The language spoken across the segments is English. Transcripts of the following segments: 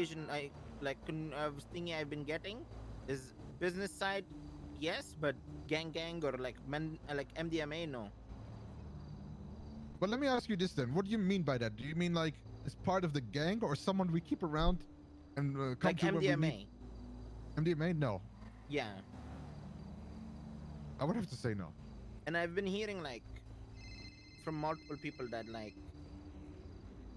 information I was thinking I've been getting is business side, yes, but gang or like MDMA, no. But let me ask you this then. What do you mean by that? Do you mean like as part of the gang or someone we keep around and come Like to when we MDMA. need? MDMA? No. Yeah. I would have to say no. And I've been hearing like from multiple people that like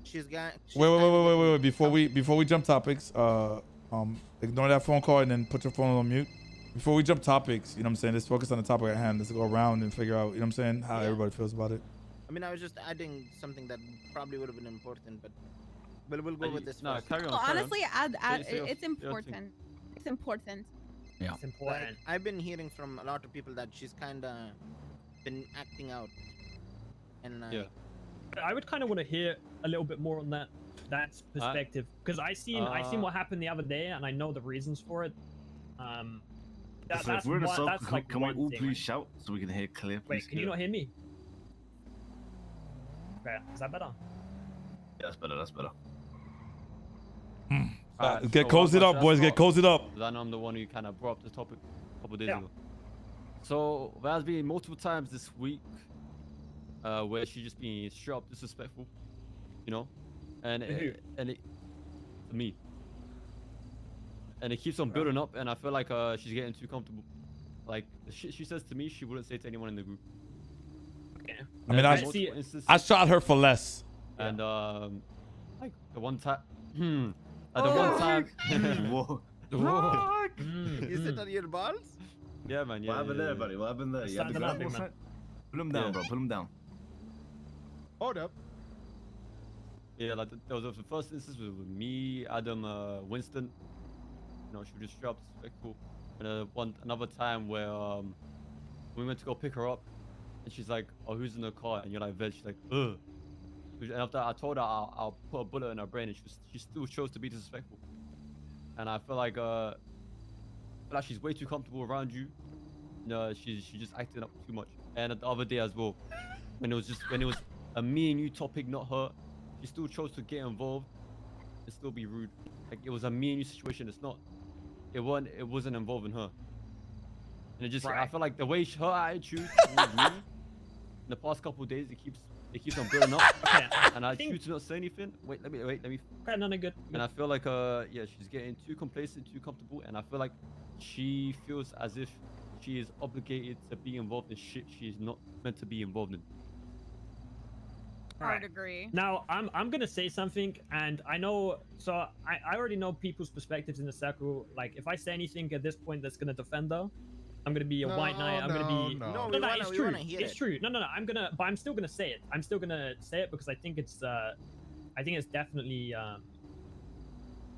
she's got. Wait. Before we jump topics, ignore that phone call and then put your phone on mute. Before we jump topics, you know what I'm saying? Let's focus on the topic at hand. Let's go around and figure out, you know what I'm saying, how everybody feels about it. I mean, I was just adding something that probably would have been important, but we'll go with this. No, first. carry on. Honestly, add. It's your important. It's important. Yeah. It's important. Like, I've been hearing from a lot of people that she's kind of been acting out, and Yeah. I would kind of want to hear a little bit more on that perspective, because I seen what happened the other day, and I know the reasons for it. So if we're in a circle, that's like can we all thing, please right? shout so we can hear clear? Wait, can you not hear me? Okay, is that better? Yeah, that's better. That's better. Get cozied up, boys. Get cozied up. I know I'm the one who kind of brought up the topic a couple days ago. So there has been multiple times this week where she's just being straight up disrespectful, you know, and it to me, and it keeps on building up, and I feel like she's getting too comfortable. Like the shit she says to me, she wouldn't say to anyone in the group. Okay. I mean, I shot her for less. And like the one time, at the one time. Whoa. Is it on your balls? Yeah, man. Yeah. What happened there, buddy? What happened there? Stand up, big man. Pull him down, bro. Pull him down. Hold up. Yeah, like there was the first instance with me, Adam, Winston. You know, she was just straight up disrespectful. And another time where we went to go pick her up, and she's like, "Oh, who's in the car?" And you're like, "Veg." She's like, "Ugh." And after I told her I'll put a bullet in her brain, and she still chose to be disrespectful. And I feel like she's way too comfortable around you. She just acting up too much. And the other day as well, when it was a me and you topic, not her, she still chose to get involved and still be rude. Like it was a me and you situation. It wasn't involving her. And it just I feel like the way her attitude towards me in the past couple of days, it keeps on building up. Okay. And I choose to not say anything. Wait, let me. Okay, no, good. And I feel like she's getting too complacent, too comfortable, and I feel like she feels as if she is obligated to be involved in shit she's not meant to be involved in. I would agree. Now, I'm gonna say something, and I know, so I already know people's perspectives in the circle. Like, if I say anything at this point that's gonna defend her, I'm gonna be a white knight. I'm gonna be No, it's true. It's true. No. But I'm still gonna say it. I'm still gonna say it because I think it's definitely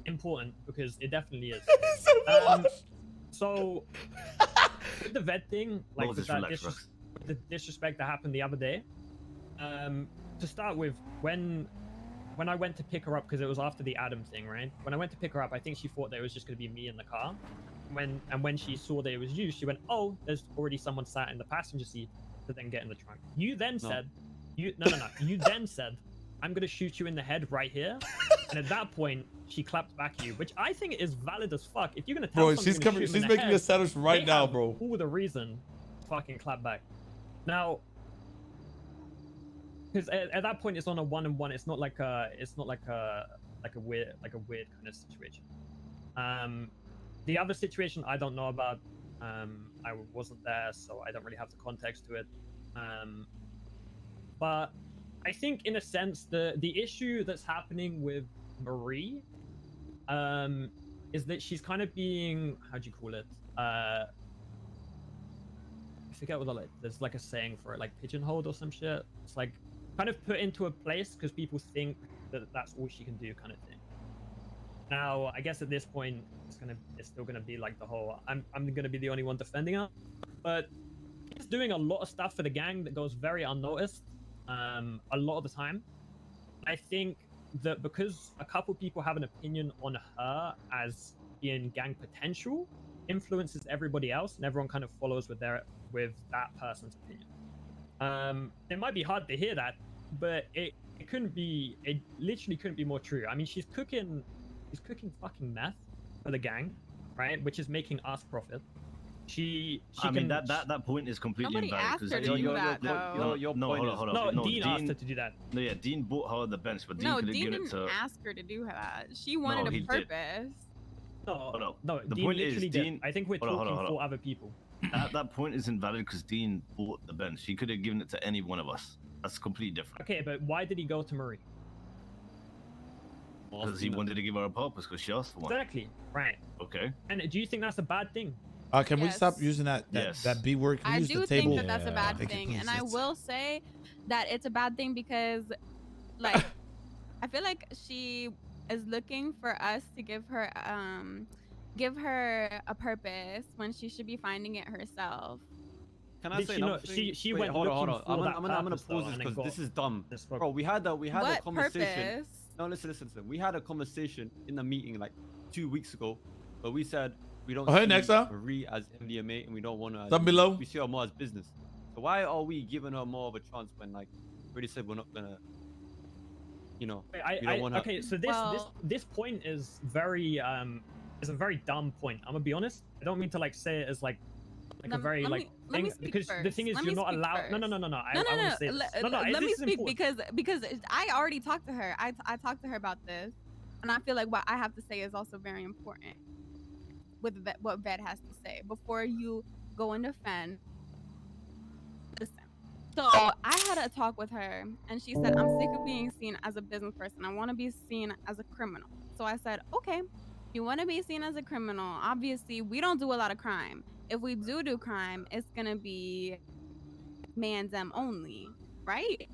important, because it definitely is. So with the vet thing, like with the disrespect that happened the other day. To start with, when I went to pick her up, because it was after the Adam thing, right? When I went to pick her up, I think she thought that it was just going to be me in the car. When she saw that it was you, she went, "Oh, there's already someone sat in the passenger seat to then get in the trunk." You then said, You then said, "I'm going to shoot you in the head right here." And at that point, she clapped back at you, which I think is valid as fuck. If you're going to tell someone she's making a sandwich right now, bro. All the reason, fucking clap back. Now, because at that point it's on a 1-on-1. It's not like a weird kind of situation. The other situation I don't know about. I wasn't there, so I don't really have the context to it. But I think in a sense the issue that's happening with Marie is that she's kind of being, how do you call it? I forget what there's like a saying for it, like pigeonholed or some shit. It's like kind of put into a place because people think that that's all she can do, kind of thing. Now, I guess at this point, it's still gonna be like the whole I'm gonna be the only one defending her, but she's doing a lot of stuff for the gang that goes very unnoticed, a lot of the time. I think that because a couple people have an opinion on her as being gang potential, influences everybody else, and everyone kind of follows with that person's opinion. It might be hard to hear that, but it literally couldn't be more true. I mean, she's cooking She's cooking fucking meth for the gang, right? Which is making us profit. I mean, that point is completely Nobody invalid asked because her to do that, though. your no, point hold is- on. No, Dean asked her to do that. No, yeah, Dean bought her on the bench, but Dean No, could have Dean given it didn't to. ask her to do that. She wanted he a did. purpose. No, The Dean point is, literally Dean. did. I think we're Hold on, talking hold on. for other people. That point is invalid because Dean bought the bench. He could have given it to any one of us. That's completely different. Okay, but why did he go to Marie? Because he wanted to give her a purpose because she asked for one. Exactly. Right. Okay. And do you think that's a bad thing? Can we stop Yes. using that Yes. B word? Can we I use do the think table? that that's a bad Thank you, thing, please. and I That's- will say that it's a bad thing because, like, I feel like she is looking for us to give her a purpose when she should be finding it herself. Can I Did say she another not- thing? she Wait, went hold on. looking for I'm that gonna purpose, though, pause this and then because this got is dumb. this fuck- Bro, we had a What conversation. purpose? No, listen. We had a conversation in the meeting like 2 weeks ago, but we said we don't Oh, hey, see Nexa. Marie as MDMA and we don't want her. Down below. We see her more as business. So why are we giving her more of a chance when like we already said we're not gonna, you know, Wait, we don't want her. okay, so this point is very is a very dumb point. I'm gonna be honest. I don't mean to like say it as like a very let like me- let me thing speak because the first. thing is Let you're me not speak allowed. No. first. I No, want to say this. No, let this me is speak important. because I already talked to her. I talked to her about this, and I feel like what I have to say is also very important with what Ved has to say before you go and defend. Listen. So I had a talk with her, and she said, "I'm sick of being seen as a business person. I want to be seen as a criminal." So I said, "Okay, you want to be seen as a criminal. Obviously, we don't do a lot of crime. If we do crime, it's gonna be Mandem only, right?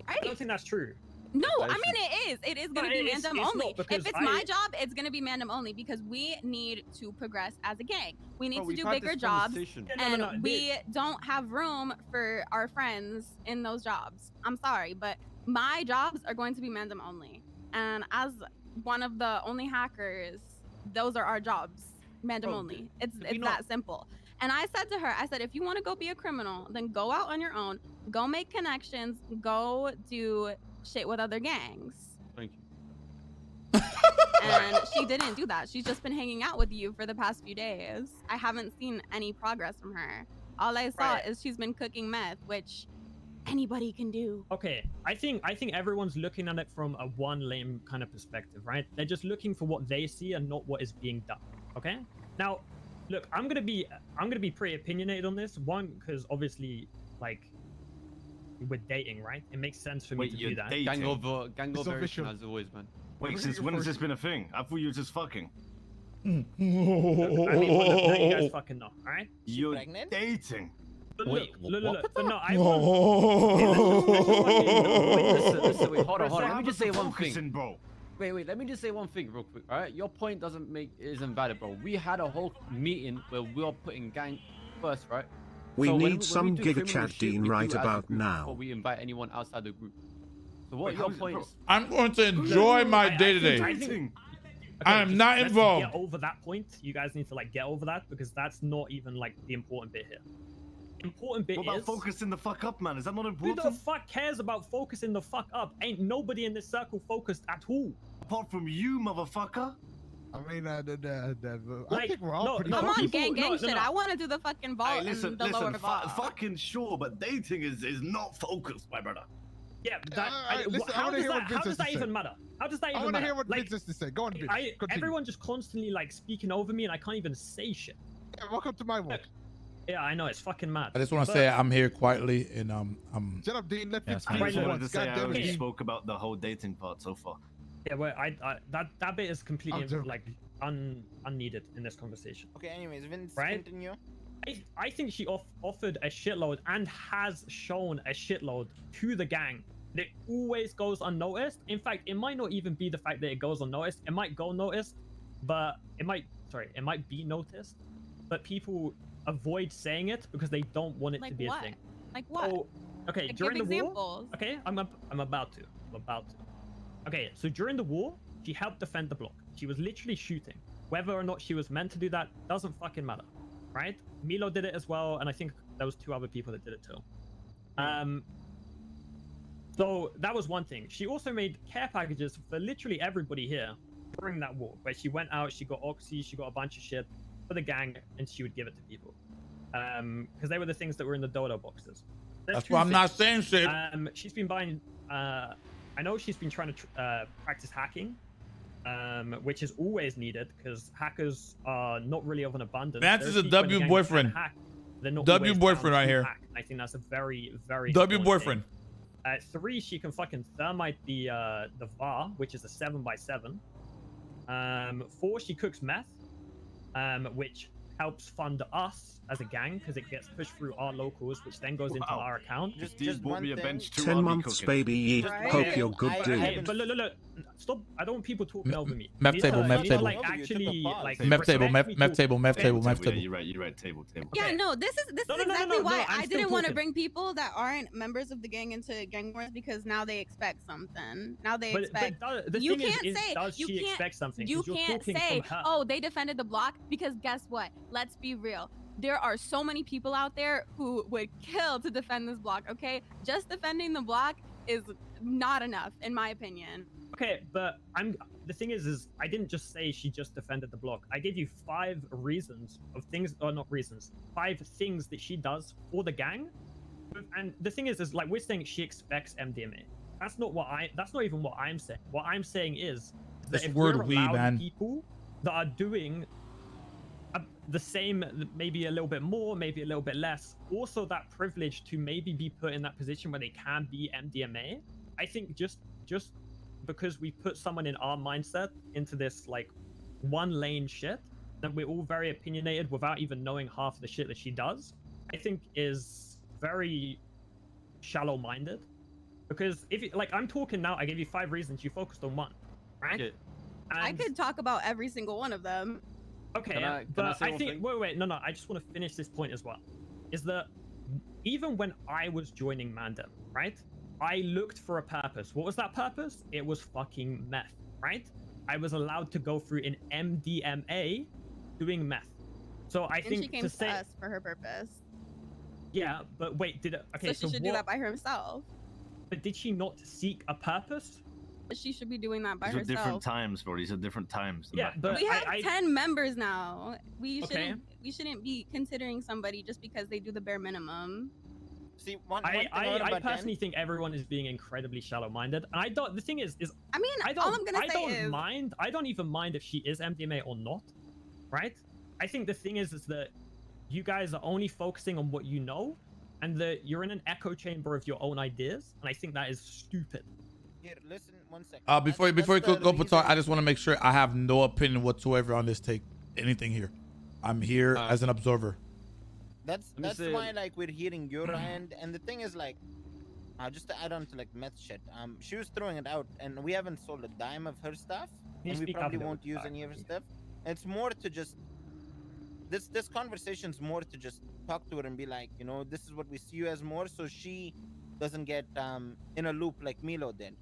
I don't think that's true. No, That I is mean it is. It is No, gonna be it's Mandem not only. because If it's my job, it's gonna be Mandem only because we need to progress as a gang. We need Bro, to we've do had bigger this jobs, conversation. Yeah, no, and we don't have room for our friends in those jobs. I'm sorry, but my jobs are going to be Mandem only. And as one of the only hackers, those are our jobs. Mandem Bro, only. It's did we not- that simple. And I said to her, I said, if you want to go be a criminal, then go out on your own, go make connections, go do shit with other gangs. Thank you. And she didn't do that. She's just been hanging out with you for the past few days. I haven't seen any progress from her. All I saw Right. is she's been cooking meth, which anybody can do. Okay, I think everyone's looking at it from a one lane kind of perspective, right? They're just looking for what they see and not what is being done. Okay. Now, look, I'm gonna be pretty opinionated on this. One, because obviously, like, we're dating, right? It makes sense for me Wait, to you're do that. dating? Gang over It's everything official. as always, man. Wait, since when has this been a thing? I thought you were just fucking. I mean, now you guys fucking know, all right? You're pregnant? dating. But Wait, look. But no, I Listen, wait, hold on. Let me just say one Focusing, thing. bro. Wait, let me just say one thing real quick, alright? Your point isn't valid, bro. We had a whole meeting where we were putting gang first, right? We So when need some do criminal Giga Chat shit, Dean we do right as a about group now. Before we invite anyone outside the group. So what Wait, your how is- point bro, is? I'm going to enjoy my I day to think- day. I think- Dating. I am just not let's involved. Get over that point. You guys need to like get over that because that's not even like the important bit here. Important bit What about is focusing the fuck up, man? Is that not who important? the fuck cares about focusing the fuck up? Ain't nobody in this circle focused at all. Apart from you, motherfucker. I mean, I Like, think we're all no, pretty. no, Come on, people- gang no, shit. no. I want to do the fucking vault Hey, and listen, the lower listen. vault. Fucking sure, but dating is not focused, my brother. Yeah, but that, Alright, listen, I how wanna does hear what that, Vince how has does to that say. even matter? How does that I even want to matter? hear what Like, Vince has to say. Go on, Vince. Continue. everyone just constantly like speaking over me and I can't even say shit. Yeah, welcome to my world. Yeah, I know it's fucking mad. I just want to But- say I'm here quietly and Shut up, Dean. Let Yeah, Vince fine. speak I just for wanted to once. say God I damn it, already Okay. Dean. spoke about the whole dating part so far. Yeah, well, that bit is completely I'm joking. like unneeded in this conversation. Okay, anyways, Vince, Right? continue. I think she offered a shitload and has shown a shitload to the gang. It always goes unnoticed. In fact, it might not even be the fact that it goes unnoticed. It might go noticed, but it might be noticed, but people avoid saying it because they don't want it Like to be what? a thing. Like what? Oh, okay, Like, during give the war. examples. Okay, I'm about to. Okay, so during the war, she helped defend the block. She was literally shooting. Whether or not she was meant to do that doesn't fucking matter, right? Milo did it as well, and I think there was 2 other people that did it too. So that was one thing. She also made care packages for literally everybody here during that war, where she went out, she got oxy, she got a bunch of shit for the gang, and she would give it to people. Because they were the things that were in the dodo boxes. That's why I'm not saying shit. She's been buying. I know she's been trying to practice hacking, which is always needed because hackers are not really of an abundance. Vance is a W boyfriend. W boyfriend right here. I think that's a very, very W boyfriend. 3, she can fucking thermite the VAR, which is a 7x7. 4, she cooks meth, which helps fund us as a gang because it gets pushed through our locals, which then goes into our account. Just bought one me a thing. bench too. 10 months, baby. Ye. Right. Hope you're good, dude. Hey, but look, stop! I don't want people talking over me. Meth These table, are- meth these are, table. like actually like Meth table, respect me meth table, meth table, meth Yeah, table. you're right. Table. Yeah, Okay. no, this is No, no, no, exactly no, why I'm I still didn't want to talking. bring people that aren't members of the gang into gang wars because now they expect something. Now they expect. the You thing can't is say- does you she can't- expect something? You 'Cause you're can't talking say, from her. oh, they defended the block because guess what? Let's be real. There are so many people out there who would kill to defend this block, okay? Just defending the block is not enough, in my opinion. Okay, but the thing is I didn't just say she just defended the block. I gave you 5 reasons of things, or not reasons, 5 things that she does for the gang. And the thing is like we're saying she expects MDMA. That's not even what I'm saying. What I'm saying is that This if word we're we, allowed man. people that are doing the same, maybe a little bit more, maybe a little bit less, also that privilege to maybe be put in that position where they can be MDMA. I think just because we put someone in our mindset into this like one lane shit that we're all very opinionated without even knowing half the shit that she does, I think is very shallow minded. Because if you, like I'm talking now, I gave you 5 reasons, you focused on 1, right? Yeah. I could talk about every single one of them. Okay, Can I but say I one think thing? wait, no, I just want to finish this point as well. Is that even when I was joining Mandem, right? I looked for a purpose. What was that purpose? It was fucking meth, right? I was allowed to go through an MDMA doing meth. So I And think she came to to say, us for her purpose. yeah, but wait, did it? Okay, So she should do that by herself. But did she not seek a purpose? She should be doing that by These are different herself. times, bro. These are different times. Yeah, but We have I 10 members now. We Okay. shouldn't be considering somebody just because they do the bare minimum. See, one thing I about personally think everyone is being incredibly shallow-minded. I don't. The thing is I mean, I don't. all I'm gonna I say don't is mind. I don't even mind if she is MDMA or not, right? I think the thing is that you guys are only focusing on what you know, and that you're in an echo chamber of your own ideas, and I think that is stupid. Here, listen 1 second. Before you go talk, I just want to make sure I have no opinion whatsoever on this take. Anything here. I'm here as an observer. That's Let me say- why like we're hearing your end, and the thing is like, just to add on to like meth shit. She was throwing it out, and we haven't sold a dime of her stuff, Can you and we speak up a probably little won't bit, use Zach, any of her please? stuff. It's more to just this conversation's more to just talk to her and be like, you know, this is what we see you as more, so she doesn't get in a loop like Milo did,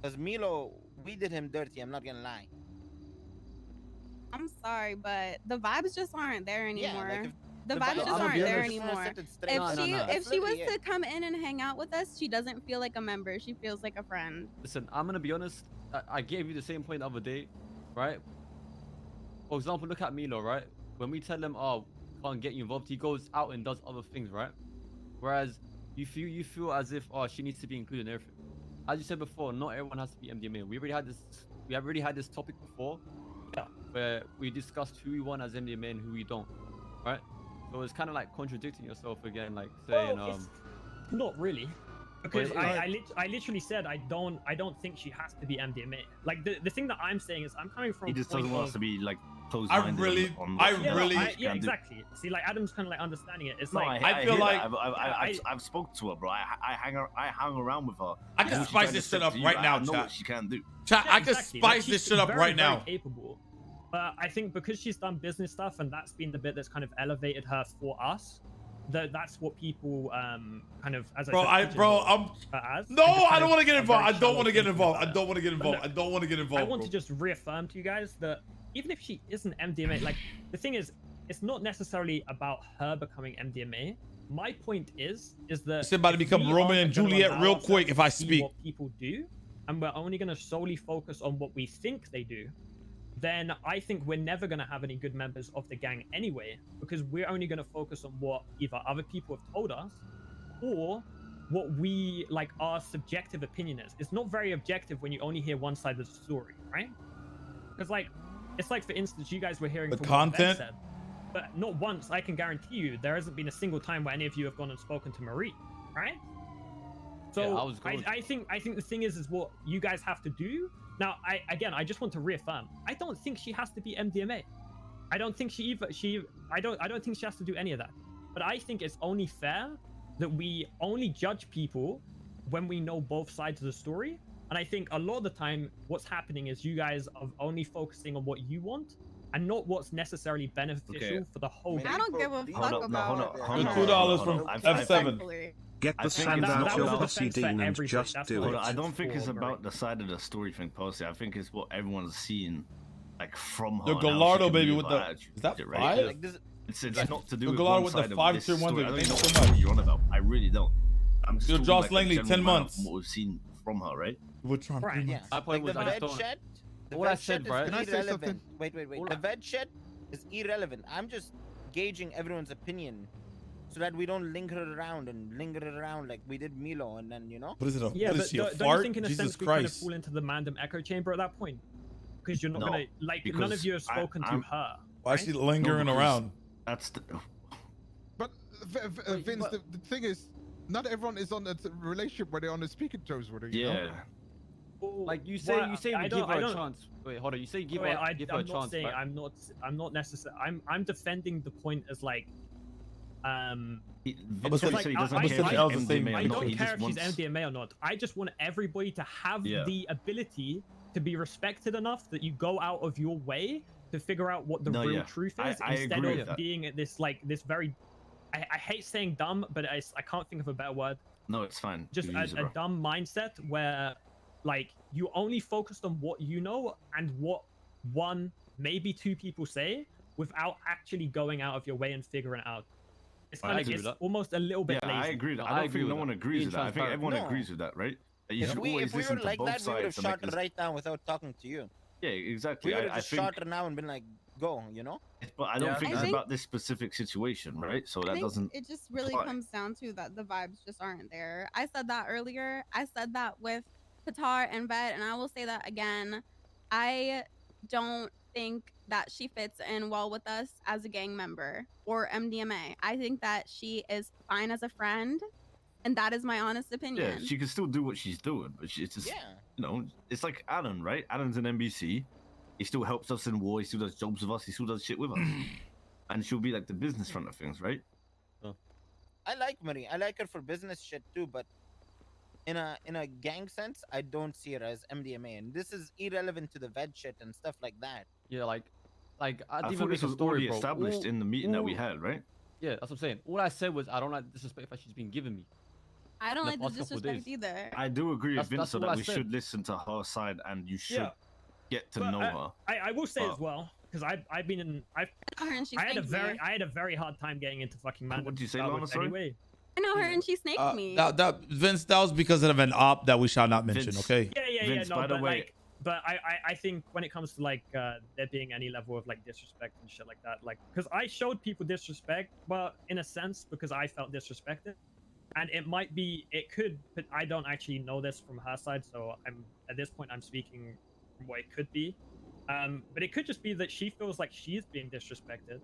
because Milo, we did him dirty. I'm not gonna lie. I'm sorry, but the vibes just aren't there anymore. Yeah, like if the the vibes vibes just I'm aren't gonna be there honest. anymore. If No, no, no. If she was Absolutely, to come in and hang out with us, she doesn't feel like a member. She feels like a friend. Listen, I'm gonna be honest. I gave you the same point the other day, right? For example, look at Milo, right? When we tell him, "Oh, can't get you involved," he goes out and does other things, right? Whereas you feel as if, oh, she needs to be included in everything. As you said before, not everyone has to be MDMA. We have already had this topic before, where we discussed who we want as MDMA and who we don't, right? So it's kind of like contradicting yourself again, like saying, Well, it's not really, because Wait, I literally said I don't think she has to be MDMA. Like the thing that I'm saying is I'm coming from. He a just point doesn't want us of- to be like closed I minded. really- yeah, exactly. See, like Adam's kind of like understanding it. It's No, like I feel hear like- that. I've spoke to her, bro. I hung around with her. I And can what she's spice trying to this say shit up to you, right I now, know chat. what she can do. Chat, yeah, I can exactly. Like, spice this she's shit up very, right very now. capable. But I think because she's done business stuff and that's been the bit that's kind of elevated her for us, that's what people kind of as Bro, I said, pigeonhole her as. No, and just I kind don't of want to get a involved. very I don't shallow want to get thinking involved. I about it. don't want to get involved. I Look, don't want to get involved. I want bro. to just reaffirm to you guys that even if she isn't MDMA, like the thing is, it's not necessarily about her becoming MDMA. my point is that It's about to if become we Romeo aren't and gonna Juliet allow real quick ourselves if to I see speak. what people do, and we're only going to solely focus on what we think they do, then I think we're never going to have any good members of the gang anyway, because we're only going to focus on what either other people have told us or what we like our subjective opinion is. It's not very objective when you only hear one side of the story, right? Because like it's like, for instance, you guys were hearing The from what Ben content? said, but not once, I can guarantee you, there hasn't been a single time where any of you have gone and spoken to Marie, right? So Yeah, I was going I think the thing is what you guys have to do. Now, I just want to reaffirm, I don't think she has to be MDMA. I don't think I don't think she has to do any of that. But I think it's only fair that we only judge people when we know both sides of the story. And I think a lot of the time, what's happening is you guys are only focusing on what you want and not what's necessarily beneficial for the whole I don't give a Hold fuck up, no, hold about up, hold The on, $2 hold on, from hold on. F7. respectfully. Get I the think sand it's out about- your that was a pussy, defense for Dean, and everybody. just That's do what Hold it. on, I don't it's think for it's about Marie. the side of the story thing, Posty. I think it's what everyone's seeing, like from her. The and how she Gallardo can baby move with her the attitude, is that right? 5? Like this, It's not to do The with Gallardo one with the side of 5 this tier ones story. are I don't thank know you so much. what you're on about. I really don't. I'm just Yo, talking Joss like Langley, a 10 general manner months. from what we've seen from her, right? We're trying Right. 3 yeah. months. My point Like the was I just vet don't. shit. The All I vet said, shit right? is Can I say irrelevant. something? Wait. All The I- vet shit is irrelevant. I'm just gauging everyone's opinion so that we don't linger around like we did Milo, and then Yeah, What but is she, a don't you fart? think in a Jesus sense we kind of Christ. fall into the Mandem echo chamber at that point? Because you're not No, gonna like none of because you have spoken to I'm- her. Why is she right? lingering because around? That's the. But Vince, the thing is, not everyone is on a relationship where they're on the speaking terms with her. You know? Yeah. Like you say, Well, you say I we don't- give her I a don't- chance. Wait, hold on. You say give Wait, her I'm a not chance, saying right? I'm not necessarily I'm defending the point as like Vince Almost always like- said he I- doesn't almost care like if L's she's the same- MDMA or I not. don't He care just if wants. she's MDMA or not. I just want everybody to have Yeah. the ability to be respected enough that you go out of your way to figure out what the No, real yeah. truth I- is I instead agree with of that. being at this like this very I hate saying dumb, but I can't think of a better word. No, it's fine. Just You use it, a bro. dumb mindset where like you only focused on what you know and what one maybe two people say without actually going out of your way and figuring it out. It's I kind of agree it's with that. almost a little bit Yeah, lazy. I agree. No, I I don't agree think with no one that. agrees Being with that. I think transparent. everyone No. agrees with that, right? That you if should we always were listen to like both that, we would have sides to make shot her this. right now without talking to you. Yeah, exactly. We would have I just think, shot her now and been like, go, you know? but I don't Yeah, think I it's think- about this specific situation, right? So I that think doesn't. it just really apply. comes down to that the vibes just aren't there. I said that earlier. I said that with Qatar and Vet, and I will say that again. I don't think that she fits in well with us as a gang member or MDMA. I think that she is fine as a friend, and that is my honest opinion. Yeah, she can still do what she's doing, but it's just, Yeah. you know, it's like Alan, right? Alan's an NBC. He still helps us in war. He still does jobs with us. He still does shit with us. And she'll be like the business front of things, right? I like Marie. I like her for business shit too, but in a gang sense, I don't see her as MDMA, and this is irrelevant to the vet shit and stuff like that. Yeah, like I didn't I even thought make this a was story, already bro. established All- in the meeting that we all- had, right? Yeah, that's what I'm saying. All I said was I don't like the disrespect that she's been giving me. I don't the like the past couple disrespect days. either. I do agree with That's Vince so all that I we said. should listen to her side and you should Yeah. get to But know her. I will say But- as well because I've been in I know her and she I had a snaked me. I had a very hard time getting into fucking Mandem. What'd you to say, start Lana, with sorry? Anyway. I know her and she snaked me. Vince, that was because of an op that we shall not mention, Vince. okay? Yeah, Vince, no, by the but way- like, but I think when it comes to like there being any level of like disrespect and shit like that, like, because I showed people disrespect, well, in a sense, because I felt disrespected, and it could, but I don't actually know this from her side, so at this point I'm speaking from what it could be, but it could just be that she feels like she's being disrespected,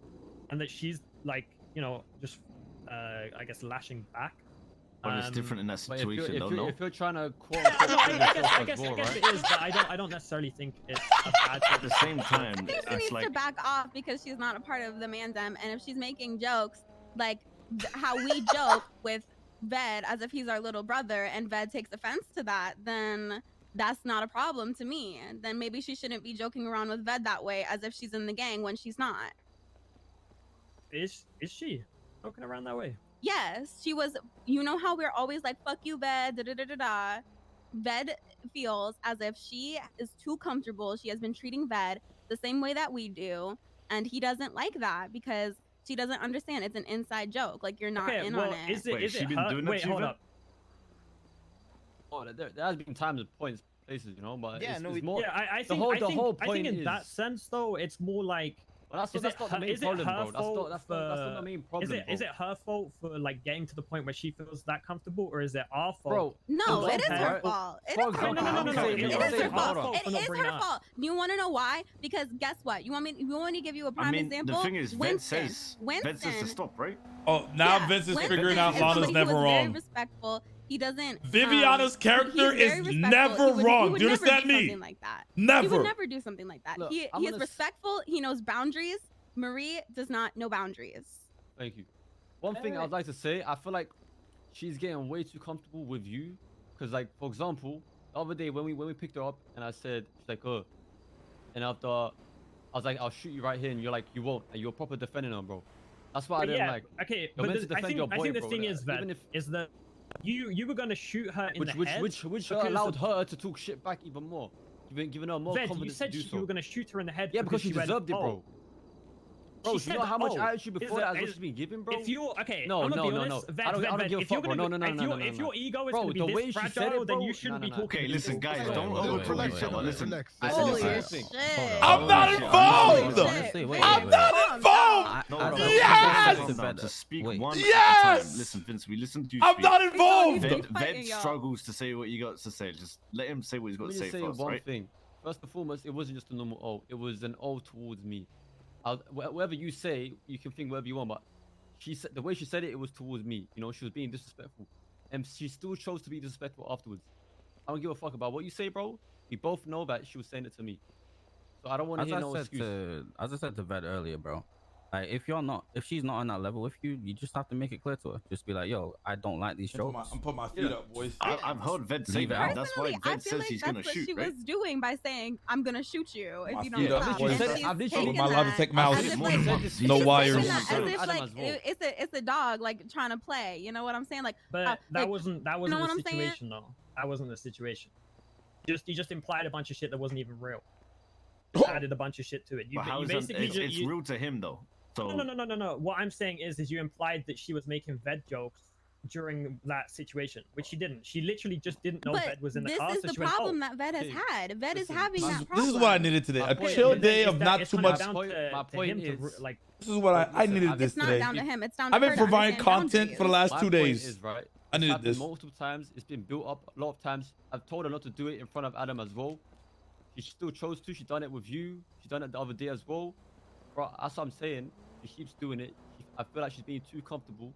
and that she's like, you know, just I guess lashing back. But it's different in that But situation, though, no? if you're trying to quote No, unquote I put guess yourself as well, it right? is, but I don't necessarily think it's a bad At thing. the same I time, think she it's needs to like back off because she's not a part of the Mandem, and if she's making jokes like how we joke with Ved as if he's our little brother, and Ved takes offense to that, then that's not a problem to me. Then maybe she shouldn't be joking around with Ved that way as if she's in the gang when she's not. Is she joking around that way? Yes, she was. You know how we're always like, fuck you, Ved, da da da da da. Ved feels as if she is too comfortable. She has been treating Ved the same way that we do. And he doesn't like that because She doesn't understand. It's an inside joke. Like, you're not Okay, in well, on it. is it Wait, is she it been her? doing that Wait, to you, hold Ven? up. Oh, there has been times and points, places, you know, but Yeah, it's, no, it's we- more. Yeah, I the think whole, I the think whole I point think in is, that sense though, it's more like well, is that's not the main is it problem, her bro. That's fault not the main problem, is it her fault for like getting to the point where she feels that comfortable, or is it our fault? bro? No, For it is example, her right? fault. It For is her example, fault. let me say- It let me is say- her hold fault. on. It for not is bringing her it up. fault. You want to know why? Because guess what? You want me to give you a prime I mean, example? the thing is, Winston. Vet says to stop, right? Oh, now Yeah, Vince is Winston figuring out is Lana's somebody who never was very wrong. respectful. He doesn't. Viviana's character he's very is respectful. never He would wrong. Do you never understand do me? something like that. He Never. would never do something like that. Look, He I'm is gonna respectful. He knows boundaries. Marie does not know boundaries. Thank you. One thing I would like to say, I feel like she's getting way too comfortable with you, because like, for example, the other day when we picked her up and I said, she's like, oh, and after I was like, I'll shoot you right here, and you're like, you won't, and you're proper defending her, bro. That's why I didn't like. Okay, You're but meant to defend your I boy, think the bro, thing that- is that even if is that you were gonna shoot her in which the head, which because allowed her to talk shit back even more, giving her more Ved, you confidence said to do you so. were gonna shoot her in the head. Yeah, because she went, deserved it, "Oh." bro. Bro, She do you said, know how much "Oh, attitude before is that that- she's been giving, bro? If you okay, No, I'm gonna no, be no, honest, no. Ved, I don't Ved, give a if you're fuck, bro. gonna No, be, no, if no, your no, if no. your ego is Bro, gonna be the this way she said fragile, it, then bro. you shouldn't No, be no, no. talking. Okay, to listen, people. guys, Wait, don't wait, wait, relax. wait, wait, Listen, relax. Holy listen. shit! I'm not involved. Honestly, I'm not involved. No, I- no, Yes! calm down, to speak Wait. one at a Yes! time. Listen, Vince, we listened to you I'm speak. not involved. Keep Ved fighting, y'all. struggles to say what you got to say. Just let him say what he's got Let to me say just say first, one right? thing. First and foremost, it wasn't just a normal O. It was an O towards me. Whatever you say, you can think whatever you want, but she said the way she said it, it was towards me. You know, she was being disrespectful, and she still chose to be disrespectful afterwards. I don't give a fuck about what you say, bro. We both know that she was saying it to me, so I don't want to hear no excuse. As I said to Ved earlier, bro. Like, if she's not on that level with you, you just have to make it clear to her. Just be like, yo, I don't like these jokes. I'm putting my feet Yeah. up, boys. I've heard Ved say Leave it that. out. That's why Personally, I Ved feel says like he's that's gonna what shoot, she right? was doing by saying, "I'm gonna shoot you if My you feet don't up, stop." boys. And I've she's literally taking I'm allowed to that take mouse. as if, More like, than once. she's No taking wires. that as Adam if as like well. it's a dog like trying to play. You know what I'm saying? Like, But like, that wasn't know the what I'm saying? situation though. That wasn't the situation. You just implied a bunch of shit that wasn't even real. Just added a bunch of shit to it. You, But how you is that? basically It's real to him though. So no. What I'm saying is you implied that she was making Ved jokes during that situation, which she didn't. She literally just didn't know but Ved was in the this car, is so the she went, problem "Oh." that Ved has okay, had. Ved is listen, having this that is- problem. This is what I needed today. A But chill then day is of that- not it's too kinda much. down My to point him to, is- like, This is what I Listen, needed I've- this It's not today. down to him. It's down to I've her been to providing understand content for the boundaries. last My 2 point days. is, right, I it's needed happened this. multiple times. It's been built up a lot of times. I've told her not to do it in front of Adam as well. She still chose to. She done it with you. She done it the other day as well. Bro, that's what I'm saying. She keeps doing it. I feel like she's being too comfortable,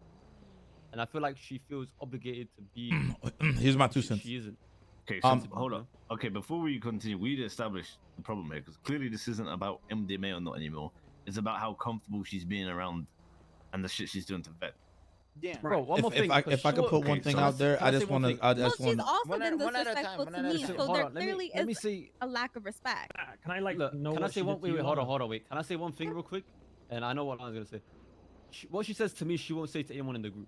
and I feel like she feels obligated to be. Here's my 2 she, cents. she isn't. okay, so Um, hold on. Okay, before we continue, we need to establish the problem here because clearly this isn't about MDMA or not anymore. It's about how comfortable she's being around and the shit she's doing to Vet. Yeah. Bro, one more thing. If I could put one okay, thing so out there, can I I say just one want to. thing? I Well, just she's want to. also One been at a time, disrespectful one to at a me, time. so Hold there on, clearly let me is say. a lack of respect. can I like Look, know can I what say she one? did to you, Hold Lana? on, wait. Can I say one thing real quick? And I know what I was gonna say. What she says to me, she won't say to anyone in the group.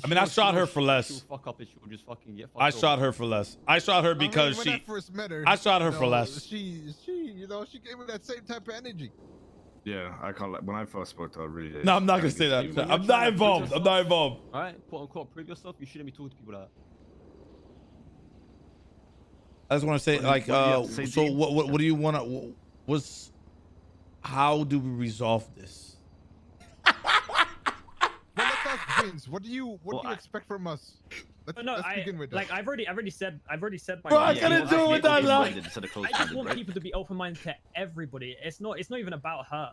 I mean, I shot her for less. She'll fuck up and she'll just fucking get fucked I over. shot her for less. I shot her because when I she. first met her, I shot her you for know, less. She gave me that same type of energy. Yeah, I can't. Like when I first spoke to her, really. No, I'm not gonna say that. When you're I'm trying not to involved. prove I'm not yourself- involved. All right, quote unquote, prove yourself. You shouldn't be talking to people like that. I just want to say, What do- like, what do you have to say, so Dean? what do you want to? What's? How do we resolve this? Well, let's ask Vince. What do you Well, expect from us? Let's, No, let's begin with that. like I've already said my Bro, I mind. couldn't do it with that line. Instead of I just close-minded, want right? people to be open-minded to everybody. It's not even about her.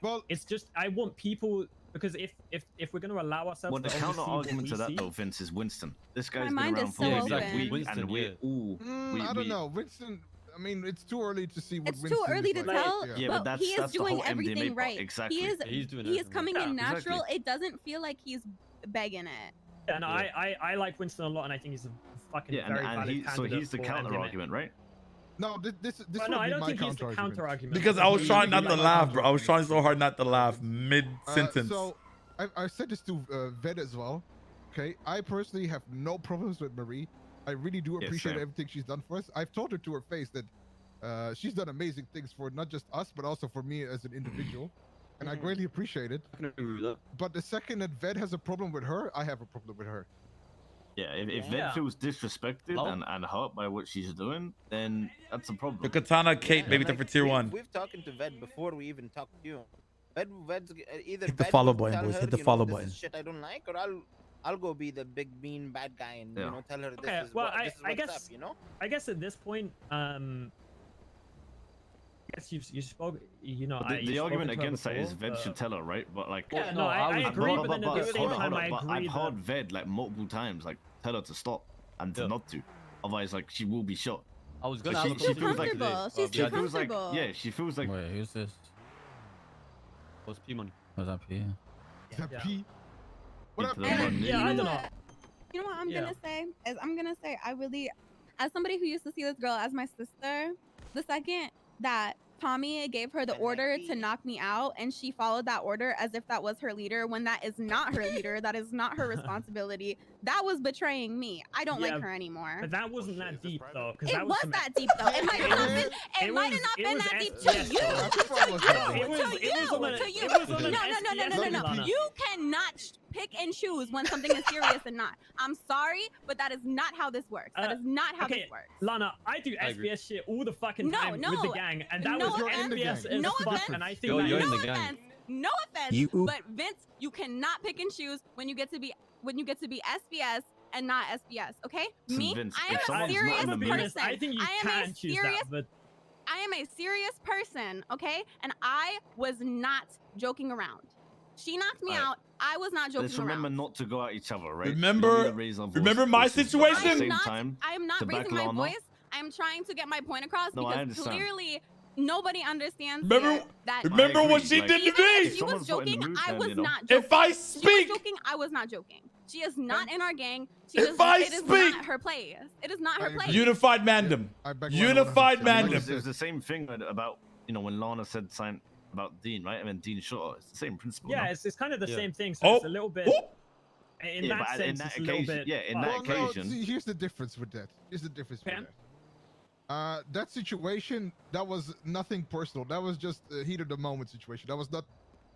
Well, It's just I want people, because if we're going to allow ourselves Well, the to only counter see what argument we to that see, though, Vince, is Winston. This My guy's been mind around is for so years, open. and Winston, we're yeah. all. I don't know. Winston. I mean, it's too early to see what It's too Winston early is to like. tell, Yeah, but but he is that's the doing whole MDMA everything part. right. Exactly. He is Yeah, he's doing he is everything coming right. in Yeah, exactly. natural. It doesn't feel like he's begging it. and I like Winston a lot, and I think he's a fucking Yeah, very and valid he, so candidate he's the for counter MDMA. argument, right? No, this Well, would no, I be don't my think he's the counter counter argument. Because I was He trying would not be to my laugh, counter bro. I was argument. trying so hard not to laugh mid sentence. So I said this to Ved as well. Okay, I personally have no problems with Marie. I really do Yes, appreciate same. everything she's done for us. I've told her to her face that she's done amazing things for not just us, but also for me as an individual. and I greatly appreciate it. I can agree with that. But the second that Ved has a problem with her, I have a problem with her. Yeah, if Yeah. Ved feels disrespected Oh. and hurt by what she's doing, then that's a problem. The Katana Kate, Yeah, maybe like, for tier 1. We've talking to Ved before we even talked to you. Ved's either Hit the Ved follow will button, tell boys. her, Hit the you know, follow this button. is shit I don't like, or I'll go be the big mean bad guy and Yeah. you know tell her this Okay, is well, what, this is I what's guess- up, you know. I guess at this point, I guess you spoke. You know, But the you've argument spoken to her against that is before, Ved should tell her, right? But like, Yeah, No, no, I was- agree, but then at the same hold time, I but agree I've heard that. Ved like multiple times, like tell her to stop and to Yeah. not to. Otherwise, like she will be shot. I was gonna She- have a she Too feels like conversation comfortable. today. She's She too feels like comfortable. yeah, she feels like Wait, who's this? Was P-Money. Was that P? Is that Yeah. P? What up, into the P? money. Yeah, I don't know. You know what I'm Yeah. gonna say is I'm gonna say I really, as somebody who used to see this girl as my sister, the second that Tommy gave her the order to knock me out and she followed that order as if that was her leader when that is not her leader, that is not her responsibility. That was betraying me. I don't Yeah, like her anymore. But that wasn't that deep though, because It that was some- that deep though. It might It not have was- been. It it might was- have not it been was that deep to SBS you. though. I To promise you. you. It was- To it was you. on a- To you. it was on No, an no, no, no, no, no, SBS no. Lana. You cannot pick and choose when something is serious and not. I'm sorry, but that is not how this works. That is not how okay, this works. Lana, I do I agree. SBS shit all the fucking No, time with the no. gang, and that No was offense. SBS No as fuck, offense. and I think You're that in is- the No gang. offense. No offense. You- But Vince, you cannot pick and choose when you get to be SBS and not SBS. Okay? Listen, Me, Vince, I if am a someone's not serious in the I'll be mood- honest, person. I think you I am can a choose serious that, but I am a serious person, okay? And I was not joking around. She knocked me Alright. out. I was not joking Let's remember around. not to go at each other, right? Remember- We don't need to raise our remember my voices, but situation? At the same not, time, I am not to back raising my Lana. voice. I am trying to get my point across No, I because understand. clearly nobody understands Remember- here that Remember I what agree, she like- did to even if me? she someone's was not in the joking, mood, I then, was you know. not joking. If I She was speak, joking, I was not joking. She is not in our gang. She If does, I it is speak- not her place. It is not I her agree. place. Unified Mandem. I beg Unified Lana 100%. Mandem. Like I It was said, the same thing about when Lana said something about Dean, right? And then Dean shot her. It's the same principle. yeah, no? it's kind of the Yeah. same thing. So Oh, it's a little bit. oh. In Yeah, that but sense, in that it's a little occasion- bit. yeah, in fucked. that well, no, occasion- see, here's the difference with that. Here's the difference with Okay. that. That situation, that was nothing personal. That was just a heat of the moment situation. That was not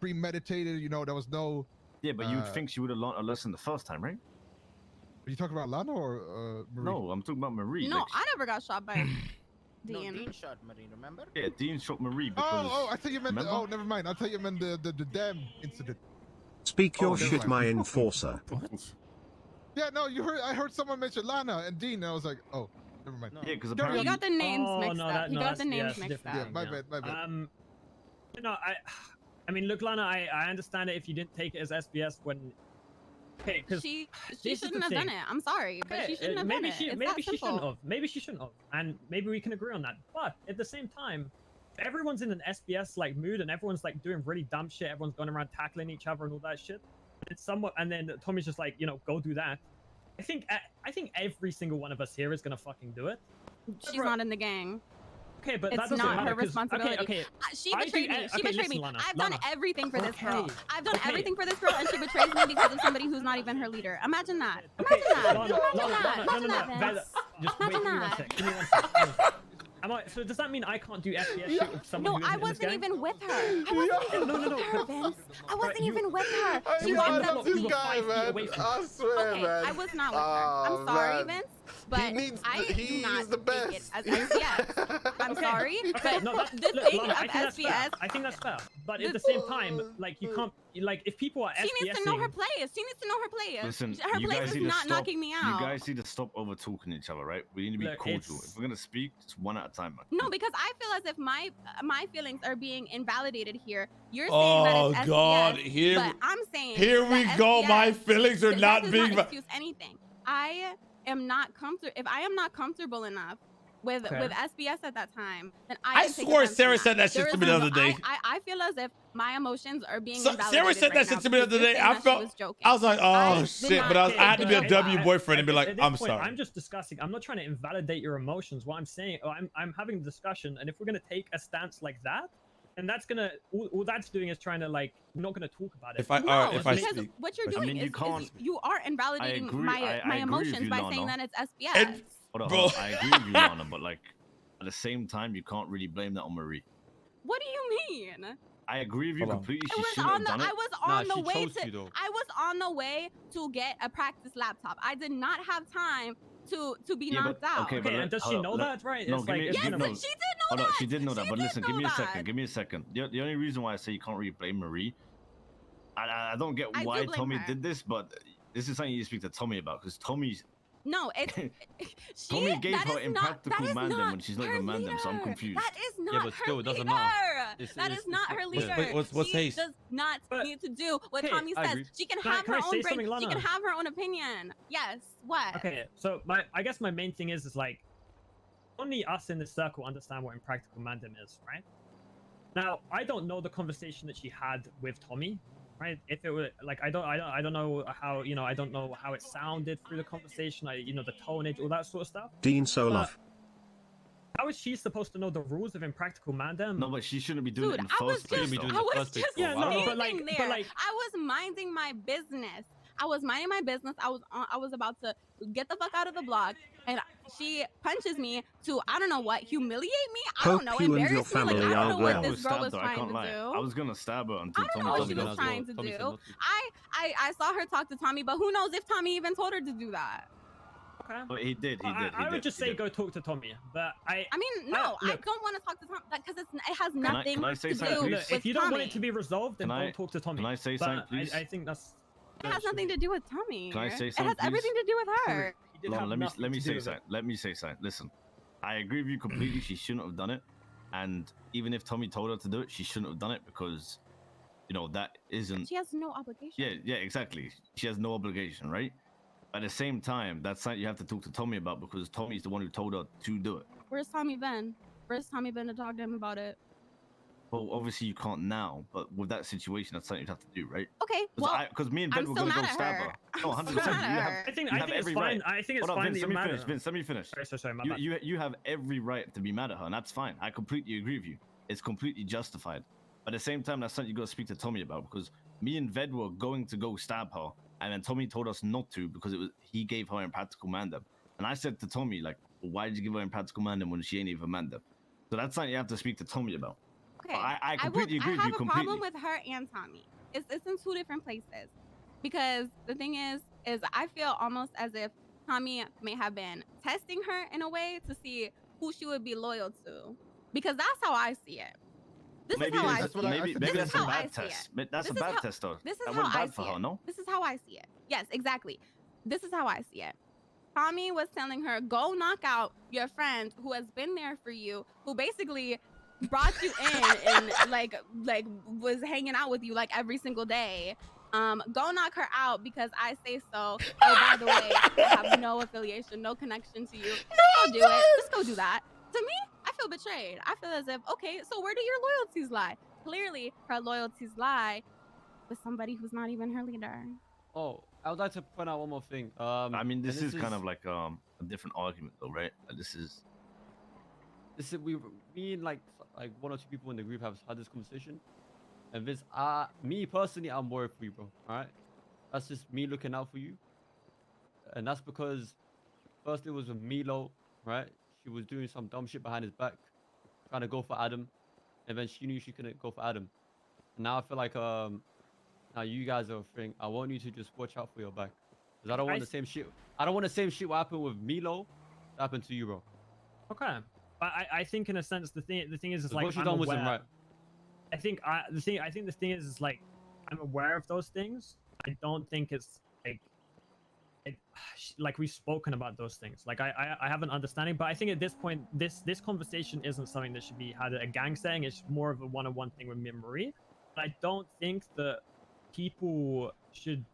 premeditated. There was no. Yeah, but you'd Uh, think she would have learned a lesson the first time, right? Are you talking about Lana or Marie? No, I'm talking about Marie. No, like, I never got shot by No, Dean. Dean shot Marie, remember? yeah, Dean shot Marie because. Oh, I thought you meant. Remember? Oh, never mind. I thought you meant the dam incident. Speak your Oh, never shit, mind. my enforcer. What? Yeah, no, I heard someone mention Lana and Dean, and I was like, oh, never mind. No. Yeah, because He He apparently. got the names Oh, mixed no, up. that- He no, got that's- the yeah, names it's mixed different. up. Yeah, my bad, my bad. I mean, look, Lana, I understand it if you didn't take it as SBS when. Okay, because She this is shouldn't the have done thing. it. I'm sorry, but she shouldn't have maybe done it. she It's maybe that she shouldn't simple. have. Maybe she shouldn't have, and maybe we can agree on that. But at the same time, if everyone's in an SBS like mood and everyone's like doing really dumb shit. Everyone's going around tackling each other and all that shit. It's somewhat, and then Tommy's just like, go do that. I think every single one of us here is gonna fucking do it. She's not in the gang. Okay, but that It's doesn't not matter her 'cause- responsibility. Okay, She I betrayed do- me. She okay, betrayed listen, me. Lana, I've done Lana. everything for this girl. Okay, I've done okay. everything for this girl, and she betrays me because of somebody who's not even her leader. Imagine that. Okay, Imagine that. Lana, Imagine Lana, that. Lana, Imagine no, that, Veda, Vince. just wait, Imagine give me one that. sec. Give me 1 sec. So does that mean I can't do FPS shit with someone No, who isn't I in this wasn't gang? even with her. I wasn't even No, with her, Vince. I wasn't you- even with her. She you was are the not this guy, 5 feet away from I swear, Okay, man. I was not with her. I'm sorry, man. Vince, but needs- I he do not is the take it best. as SBS. I'm Okay, sorry, Okay, but no, the look, thing Lana, of I think that's fair. SBS, I think that's fair. But at the- the same time, like you can't, like if people are she needs to know her SPSing, place. She needs to know her place. Listen, Her you place guys is need to not stop. knocking me out. You guys need to stop over talking each other, right? We need to be Look, cordial. it's- If we're gonna speak, just one at a time, man. No, because I feel as if my feelings are being invalidated here. You're saying Oh that it's SBS, God! Here, but I'm saying here we that go. SBS My feelings are that not does being. not excuse anything. I am not comfortable. If I am not comfortable enough with SBS at that time, then I can take swore offense Sarah from said that shit There to is me the no- other day. I feel as if my emotions are being So- invalidated Sarah said right that shit now to me the other because you're day. saying I that she felt- was joking. I was like, oh did shit! not But I take had to be a it. W boyfriend and be like, at this I'm point, sorry. I'm just discussing. I'm not trying to invalidate your emotions. What I'm saying, I'm having a discussion, and if we're gonna take a stance like that, and that's gonna all that's doing is trying to like, we're not gonna talk about it. If I No, if I because speak, what you're I doing mean, you is can't- you are invalidating agree- my I agree with emotions you, by Lana. saying that it's SBS. And- Hold Bro. on, I agree with you, Lana, but like at the same time, you can't really blame that on Marie. What do you mean? I agree with you Hold on. completely. I She was shouldn't on have the done it. I was Nah, on the she way chose to to, though. I was on the way to get a practice laptop. I did not have time to be Yeah, but- knocked out. okay, but Okay, let- and does hold she up, know let- that, right? no, It's give like me- it's Yes, give- kind no. of she did know Hold that. on, she did know that, but did listen, give know me a that. second. Give me a second. The only reason why I say you can't really blame Marie, I don't get I do why blame Tommy her. did this, but this is something you speak to Tommy about because Tommy's No, it's Tommy gave that her is not that impractical is Mandem not when she's not her even Mandem, so I'm leader. confused. That is not Yeah, but her still, it doesn't leader. matter. That is not her What's- leader. wait, what's she haste? does not But- need to do what okay, Tommy I says. agree. She can Can I- have can I her say own brain. something, She can Lana? have her own opinion. Yes. What? Okay, so I guess my main thing is like only us in the circle understand what impractical Mandem is, right? Now I don't know the conversation that she had with Tommy, right? If it were like I don't know how I don't know how it sounded through the conversation, the tonage, all that sort of stuff. DeanSoCool. How is she supposed to know the rules of impractical Mandem? No, but she shouldn't be doing Dude, it in I was first place. just, be though. doing I the was first place, just bro. Yeah, no, standing but like- there. but like- I was minding my business. I was minding my business. I was about to get the fuck out of the block, and she punches me to I don't know what, humiliate me. I Hope don't know, you and your embarrass me. Like family I don't are know well. what this girl was I trying can't to lie. do. I was gonna stab her until I don't Tommy know what told she me was not to. trying to Tommy said do. not to. I saw her talk to Tommy, but who knows if Tommy even told her to do that. Okay. But he did. He did. I would just say go talk to Tommy, but I mean, no, I look. don't want to talk to Tommy because it has I- nothing can I say to something, do please? with if you don't want Tommy. it to be resolved, then Can I- don't talk to Tommy. can I say But something, please? I think that's. It has nothing to do with Tommy. Can I say It something, has everything please? to do with her. He did Lon, have let me nothing to do say with it. something. Let me say something. Listen, I agree with you completely. She shouldn't have done it, and even if Tommy told her to do it, she shouldn't have done it because, that isn't. She has no obligation. Yeah, exactly. She has no obligation, right? At the same time, that's something you have to talk to Tommy about because Tommy's the one who told her to do it. Where's Tommy been? Where's Tommy been to talk to him about it? Well, obviously you can't now, but with that situation, that's something you have to do, right? Okay, well, Because me and I'm Ben were still gonna mad go at stab her. her. I'm No, still 100%. mad You at have, her. I think you have it's every fine. right. I think it's Hold on, fine Vince, that let you're me mad finish. at her. Vince, let me finish. Sorry, my bad. You have every right to be mad at her, and that's fine. I completely agree with you. It's completely justified. But at the same time, that's something you got to speak to Tommy about because me and Ved were going to go stab her, and then Tommy told us not to because he gave her impractical Mandem. And I said to Tommy, like, why did you give her impractical Mandem when she ain't even Mandem? So that's something you have to speak to Tommy about. Okay, I completely agree with you I have a completely. problem with her and Tommy. It's in two different places. Because the thing is I feel almost as if Tommy may have been testing her in a way to see who she would be loyal to. Because that's how I see it. This Maybe is how I that's see what it. maybe This is that's a how I bad see it. test. That's This a is bad how- test, though. This is That how went I bad for see her, it. no? This is how I see it. Yes, exactly. This is how I see it. Tommy was telling her, go knock out your friend who has been there for you, who basically brought you in and like was hanging out with you like every single day. Go knock her out because I say so. Oh, by the way, I have no affiliation, no connection to you. Just go do it. Just go do that. To me, I feel betrayed. I feel as if, okay, so where do your loyalties lie? Clearly, her loyalties lie with somebody who's not even her leader. Oh, I would like to point out one more thing. I mean, this and is kind of like a different argument, though, right? This is me and like one or two people in the group have had this conversation, and this me personally, I'm worried for you, bro. All right, that's just me looking out for you, and that's because first it was with Milo, right? She was doing some dumb shit behind his back, trying to go for Adam, and then she knew she couldn't go for Adam. And now I feel like now you guys are a thing. I want you to just watch out for your back, because I don't want the same shit. I don't want the same shit what happened with Milo to happen to you, bro. Okay, but I think in a sense the thing is like what she I'm done wasn't aware- right. I think the thing is like I'm aware of those things. I don't think it's like we've spoken about those things. Like I have an understanding, but I think at this point this conversation isn't something that should be had at a gang setting. It's more of a one-on-one thing with me and Marie. But I don't think that people should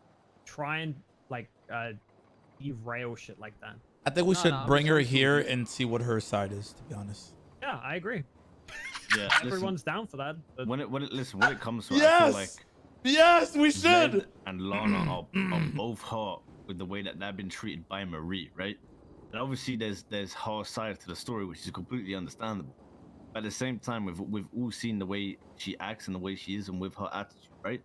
try and like derail shit like that. I think we No, should no, I'm bring sure her it's here cool. and see what her side is, to be honest. Yeah, I agree. yeah. Everyone's down for that. But When it comes to it, I feel like Yes, we Zed should. and Lana are both hurt with the way that they've been treated by Marie, right? And obviously there's her side to the story, which is completely understandable. But at the same time, we've all seen the way she acts and the way she is, and with her attitude, right?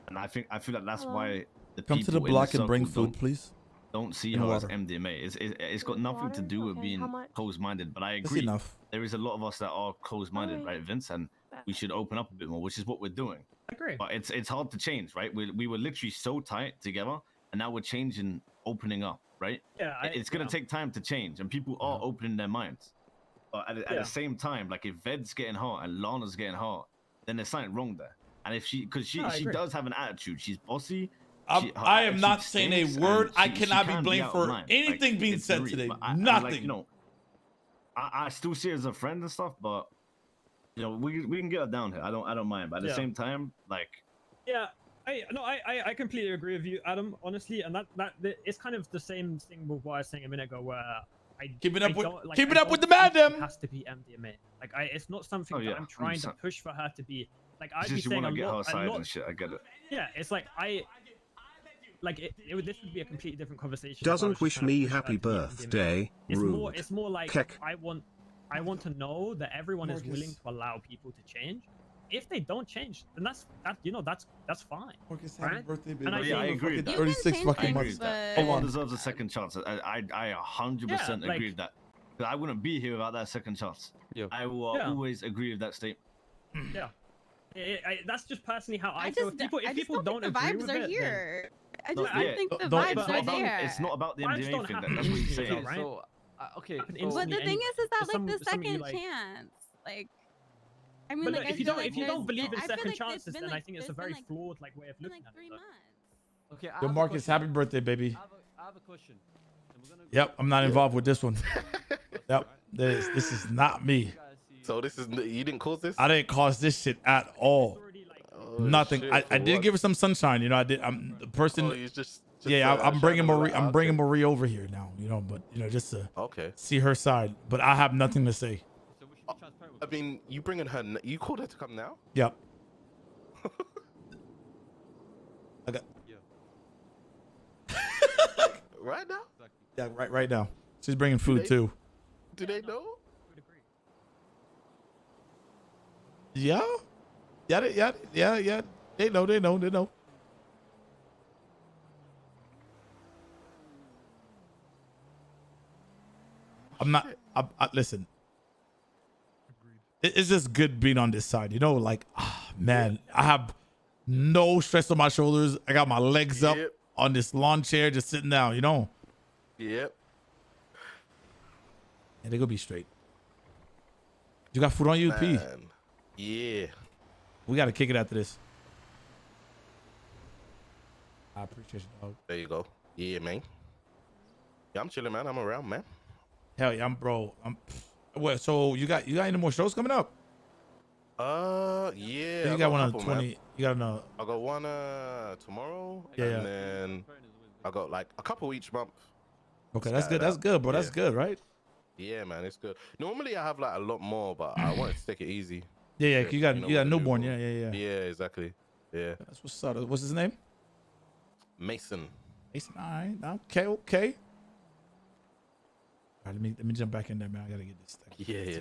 And I feel like that's why the Come people to the in block and bring circle food, please. don't see And her as water. MDMA. It's got nothing to Water? do with Okay, being how much? closed-minded. But I That's agree. enough. There is a lot of us that are closed-minded, Alright. right, Vince? And That- we should open up a bit more, which is what we're doing. I agree. But it's hard to change, right? We were literally so tight together, and now we're changing, opening up, right? Yeah, It's gonna take time to change, and people are opening their minds. But at the same time, like if Ved's getting hot and Lana's getting hot, then there's something wrong there. And if because she agree. does have an attitude, she's bossy. I am not saying a word. I cannot be can blamed out for of line. anything Like, being it's said rude. today. But Nothing. like, you know, I still see her as a friend and stuff, but you know, we can get her down here. I don't mind. But at the same time, like, yeah, I completely agree with you, Adam. Honestly, and that it's kind of the same thing with what I was saying a minute ago, where keep it up with the Mandem. Mandem. It has to be MDMA. Like it's not something Oh, yeah, that I'm trying to 100%. push for her to be. Like I'd it's be just you saying want a to get her lot. side and shit. I get it. Yeah, it's like this would be a completely different conversation. if I was Doesn't just wish trying to me push her happy to be MDMA. birthday. It's Rude. it's more like Keck. I want to know that everyone is willing to allow people to change. If they don't change, then that's fine. Marcus, Right? happy birthday, baby. And I Yeah, I think- agree with that. You can 36 change fucking I agree months. with that. but- Everyone deserves a second chance. I 100% Yeah, agree with that. 'Cause I wouldn't be here without that second chance. Yeah. I will Yeah. always agree with that statement. Yeah. That's just personally how I I feel. just, If I just people don't think the agree vibes with are it, then- here. I No, just yeah, don't think the don't- vibes It's are not about there. it's not about the Vibes MDMA don't thing. happen That's what he's instantly, saying. right? So, okay. Happen So, instantly. But the thing is that It's like the something you second like- chance, like, I mean, But like look, I if you feel don't like if you don't there's- believe in I feel second like it's chances, been then like- I think it's a there's been very like- flawed way of It's been looking like at 3 it. months. okay. Yo, Marcus, happy birthday, baby. I have a question. And we're gonna Yep, I'm not involved with this one. Yep, this is not me. You guys see- So this is you didn't cause this? I didn't cause this shit at all. Oh, Nothing. shit, I for did what? give her some sunshine. You know, I did. I'm the person. Oh, you just Yeah, I'm bringing shining a Marie. light. I'm bringing Okay. Marie over here now. You know, but you know, just to Okay. see her side. But I have nothing to say. So we should be transparent with I mean, you bringing her? You called her to come now? Yep. I got. Right now? Yeah, right now. She's bringing food they- too. Do they know? Yeah. Yeah. They know. I'm not. Listen. It's just good being on this side, you know. Like, man, I have no stress on my shoulders. I got my legs up Yep. on this lawn chair, just sitting down, you know. Yep. And they gonna be straight. You got food on you, P. Man. Yeah. We gotta kick it after this. I appreciate you, dog. There you go. Yeah, man. Yeah, I'm chilling, man. I'm around, man. Hell yeah, What? So you got any more shows coming up? Yeah. You I got one a on couple, 20. man. You got another. I got one tomorrow, Yeah, and yeah. then I got like a couple each month. Okay, Scat that's it good. That's out. good, bro. That's Yeah. good, right? Yeah, man, it's good. Normally I have like a lot more, but I wanted to take it easy. Yeah. Yeah, You got you know you got what to do, newborn. bro. Yeah. Yeah, exactly. Yeah. That's what's up. What's his name? Mason. Mason. All right. Okay. All right, let me jump back in there, man. I gotta get this thing. Yeah.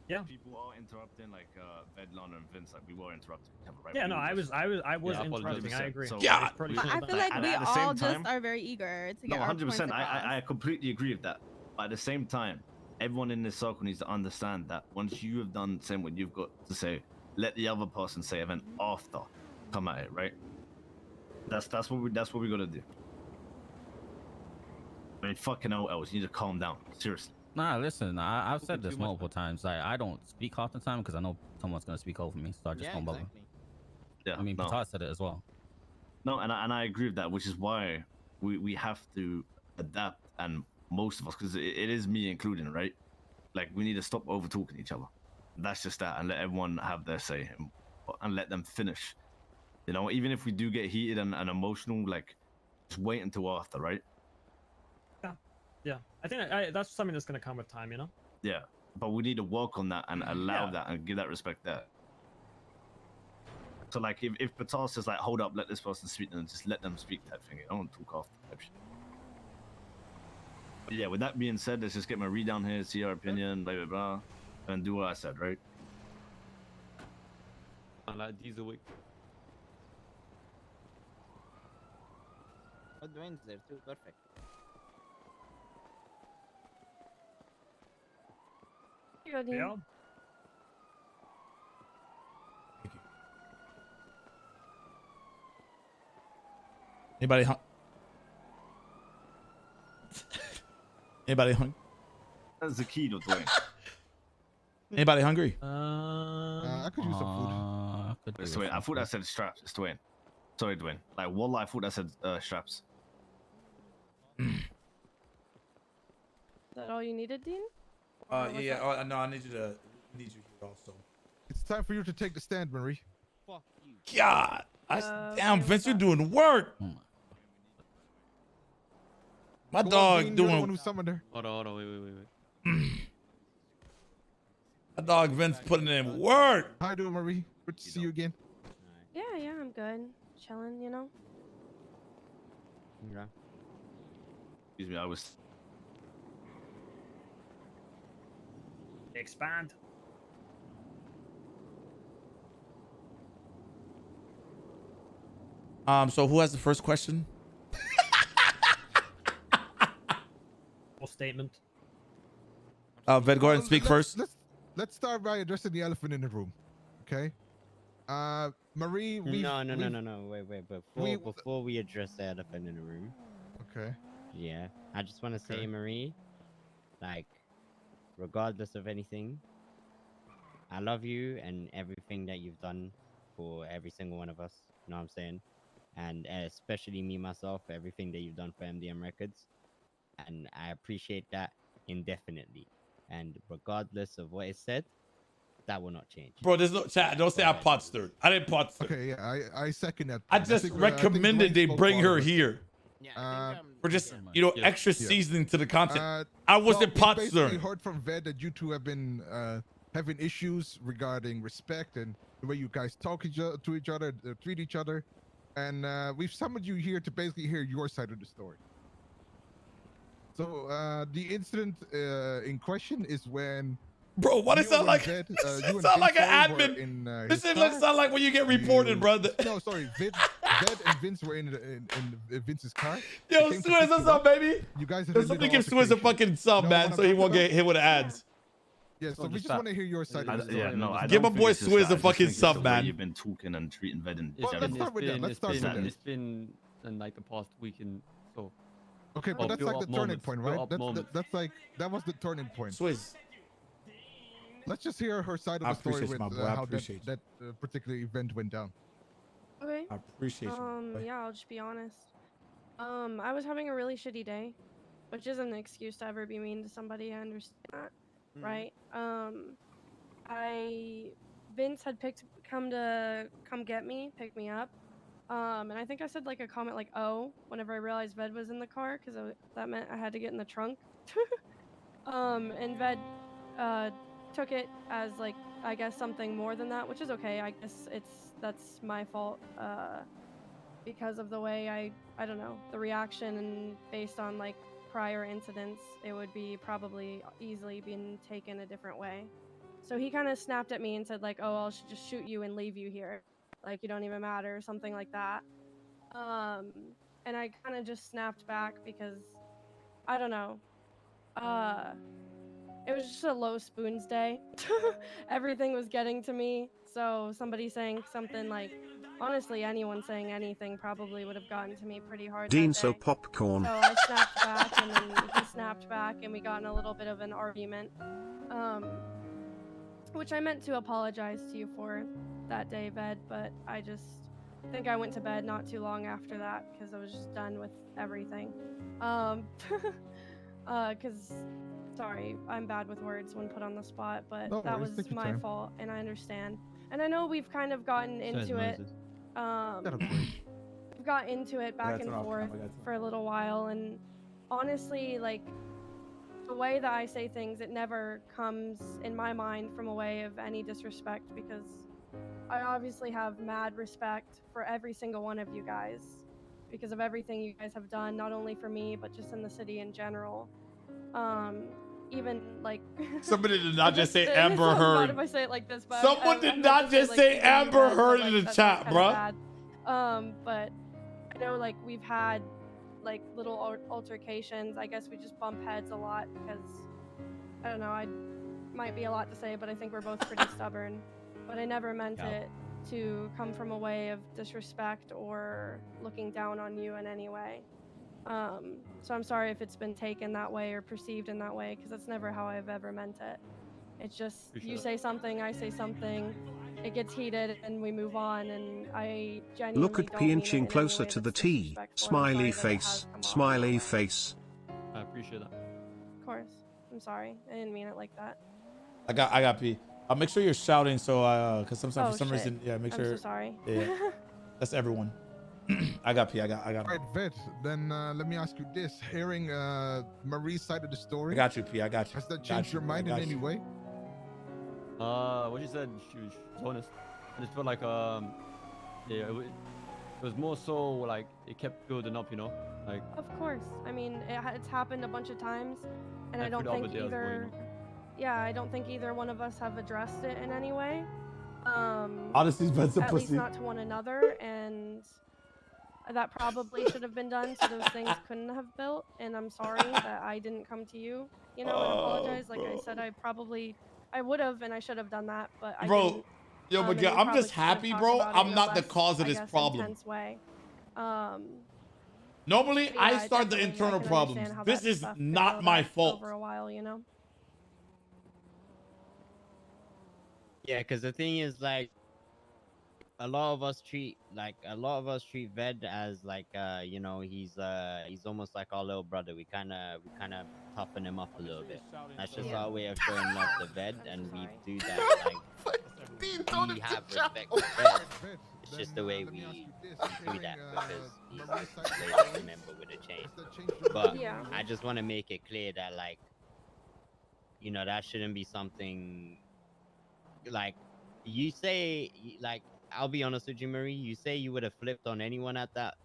Yeah. People are interrupting, like Vedlon and Vince. Like we were interrupting each other, right? Yeah, We no, were I was just- interrupting. I agree. So- Yeah. It's probably But I shouldn't have feel done like And we at the same all just time- are very eger to No, get our 100%. points across. I completely agree with that. But at the same time, everyone in this circle needs to understand that once you have done saying what you've got to say, let the other person say it, and then after come at it, right? That's what we gotta do. I mean, fucking hell, else you need to calm down. Seriously. Nah, listen, I've said Too this much, multiple times. Like, I don't speak half the time because I know someone's gonna speak over me, so I just Yeah, don't bother. exactly. Yeah. I mean, no. Patar said it as well. No, and I agree with that, which is why we have to adapt, and most of us, because it is me including, right? Like we need to stop over talking each other. That's just that, and let everyone have their say, and let them finish. You know, even if we do get heated and emotional, like just wait until after, right? Yeah, I think that's something that's gonna come with time, you know. Yeah, but we need to work on that and allow Yeah. that and give that respect there. So like if Patar says like hold up, let this person speak, then just let them speak type thing. I don't talk after type shit. But yeah, with that being said, let's just get my read down here, see our opinion, blah blah blah, and do what I said, right? And like these a week. Oh, Dwayne's there too. Perfect. Good, Dean. Yeah. Thank you. Anybody Anybody hungry? That's the key, though, Dwayne. Anybody hungry? I could use some food. It's Dwayne. I thought I said straps. It's Dwayne. Sorry, Dwayne. Like, wallah, I thought I said straps. Is that all you needed, Dean? Yeah. Oh, no, I need you here also. It's time for you to take the stand, Marie. God, damn, Vince, you're doing work. My Go on, dog Dean, you're the one doing. who summoned her. Hold on, wait. My dog Vince putting in work. How you doing, Marie? Good to see you again. Yeah, I'm good. Chilling, you know. Yeah. Excuse me, I was. Expand. So who has the first question? Or statement. Ved, go ahead and speak first. Let's start by addressing the elephant in the room. Okay. Marie, No. Wait. Before we address the elephant in the room. Okay. Yeah. I just want to say, Marie, like, regardless of anything, I love you and everything that you've done for every single one of us. You know what I'm saying? And especially me, myself, for everything that you've done for MDM Records. And I appreciate that indefinitely. And regardless of what is said, that will not change. Bro, there's no chat. Don't say I pot stirred. I didn't pot stir. Okay, yeah, I second that. I just recommended they bring her here. For just, extra seasoning to the content. I wasn't pot We stirring. heard from Ved that you two have been having issues regarding respect and the way you guys talk to each other, treat each other. And we've summoned you here to basically hear your side of the story. So the incident in question is when. Bro, what does it sound like? It sound like an admin. This shit sound like when you get reported, brother. No, sorry. Ved and Vince were in Vince's car. Yo, Swizz, what's up, baby? You guys Yo, somebody give Swizz a fucking sub, man, so he won't get hit with ads. Yeah, so we just want to hear your side of the story. Yeah, no, I Give don't my think boy it's just Swizz that. a I just fucking think it's sub, the way man. You've been talking and treating Ved and Well, let's start with that. Let's start with that. It's been in like the past week and so. Okay, but that's like the turning point, right? That's like that was the turning point. Swizz. Let's just hear her side of I the story appreciate with you, my boy. I how appreciate that particular event went down. Okay. I appreciate you. Yeah, I'll just be honest. I was having a really shitty day, which isn't an excuse to ever be mean to somebody. I understand that, right? Vince had come get me, pick me up. And I think I said like a comment like "oh" whenever I realized Ved was in the car, because that meant I had to get in the trunk. And Ved took it as like, I guess, something more than that, which is okay. I guess that's my fault because of the way I don't know, the reaction, and based on like prior incidents, it would be probably easily been taken a different way. So he kind of snapped at me and said like, "oh, I'll just shoot you and leave you here, like you don't even matter," or something like that. And I kind of just snapped back because I don't know. It was just a low spoons day. Everything was getting to me. So somebody saying something like, honestly, anyone saying anything probably would have gotten to me pretty hard. DeanSo popcorn. So I snapped back, and then he snapped back, and we got in a little bit of an argument. Which I meant to apologize to you for that day, Ved, but I just think I went to bed not too long after that because I was just done with everything. Sorry, I'm bad with words when put on the spot, but that was my fault, and I understand. And I know we've kind of gotten into it. We've got into it back and forth for a little while, and honestly, like, the way that I say things, it never comes in my mind from a way of any disrespect, because I obviously have mad respect for every single one of you guys because of everything you guys have done, not only for me, but just in the city in general. Even like somebody did not just say Amber Heard. If I say it like this, but someone did not just say Amber Heard in the chat, bruh. But I know like we've had like little altercations. I guess we just bump heads a lot because I don't know. might be a lot to say, but I think we're both pretty stubborn. But I never meant Yeah. it to come from a way of disrespect or looking down on you in any way. So I'm sorry if it's been taken that way or perceived in that way, because that's never how I've ever meant it. It's just you say something, I say something, it gets heated, and we move on. And I genuinely Look at don't P mean it inching in any closer way to the that's T. disrespectful, and I'm Smiley sorry that it has face. come off in that Smiley way. face. I appreciate that. Of course, I'm sorry. I didn't mean it like that. I got P. Make sure you're shouting so because sometimes Oh, for some shit. reason, yeah, make I'm sure. so sorry. Yeah, that's everyone. I got P. I got. All right, Vet. Then let me ask you this: hearing Marie's side of the story, I got you, P. I got you. has that Got changed you, your P. I mind in got any you. way? What she said, she was honest. I just felt like yeah, it was more so like it kept building up, you know, like. Of course. I mean, it's happened a bunch of times, and I And don't through the other think day as well, you either. know. Yeah, I don't think either one of us have addressed it in any way. Honesty's best a At least pussy. not to one another, and that probably should have been done so those things couldn't have built. And I'm sorry that I didn't come to you, you know, and apologize. Like I said, I would have, and I should have done that, but I Bro, didn't. yo, but And yeah, we I'm probably just could have happy, talked bro. about it in I'm a not the less, cause of I this guess, problem. intense way. Normally, But I yeah, start the definitely, I internal can problems. understand how This that is stuff could not build my up fault. over a while, you know. Yeah, because the thing is, like, a lot of us treat Ved as like you know, he's almost like our little brother. We kind of toughen him up a little bit. That's just our way of showing love to Ved, and we do that like we have respect for Ved. It's just the way we do that because he's a family member with a chain. But Yeah. I just want to make it clear that, like, you know, that shouldn't be something like you say. Like, I'll be honest with you, Marie. You say you would have flipped on anyone at that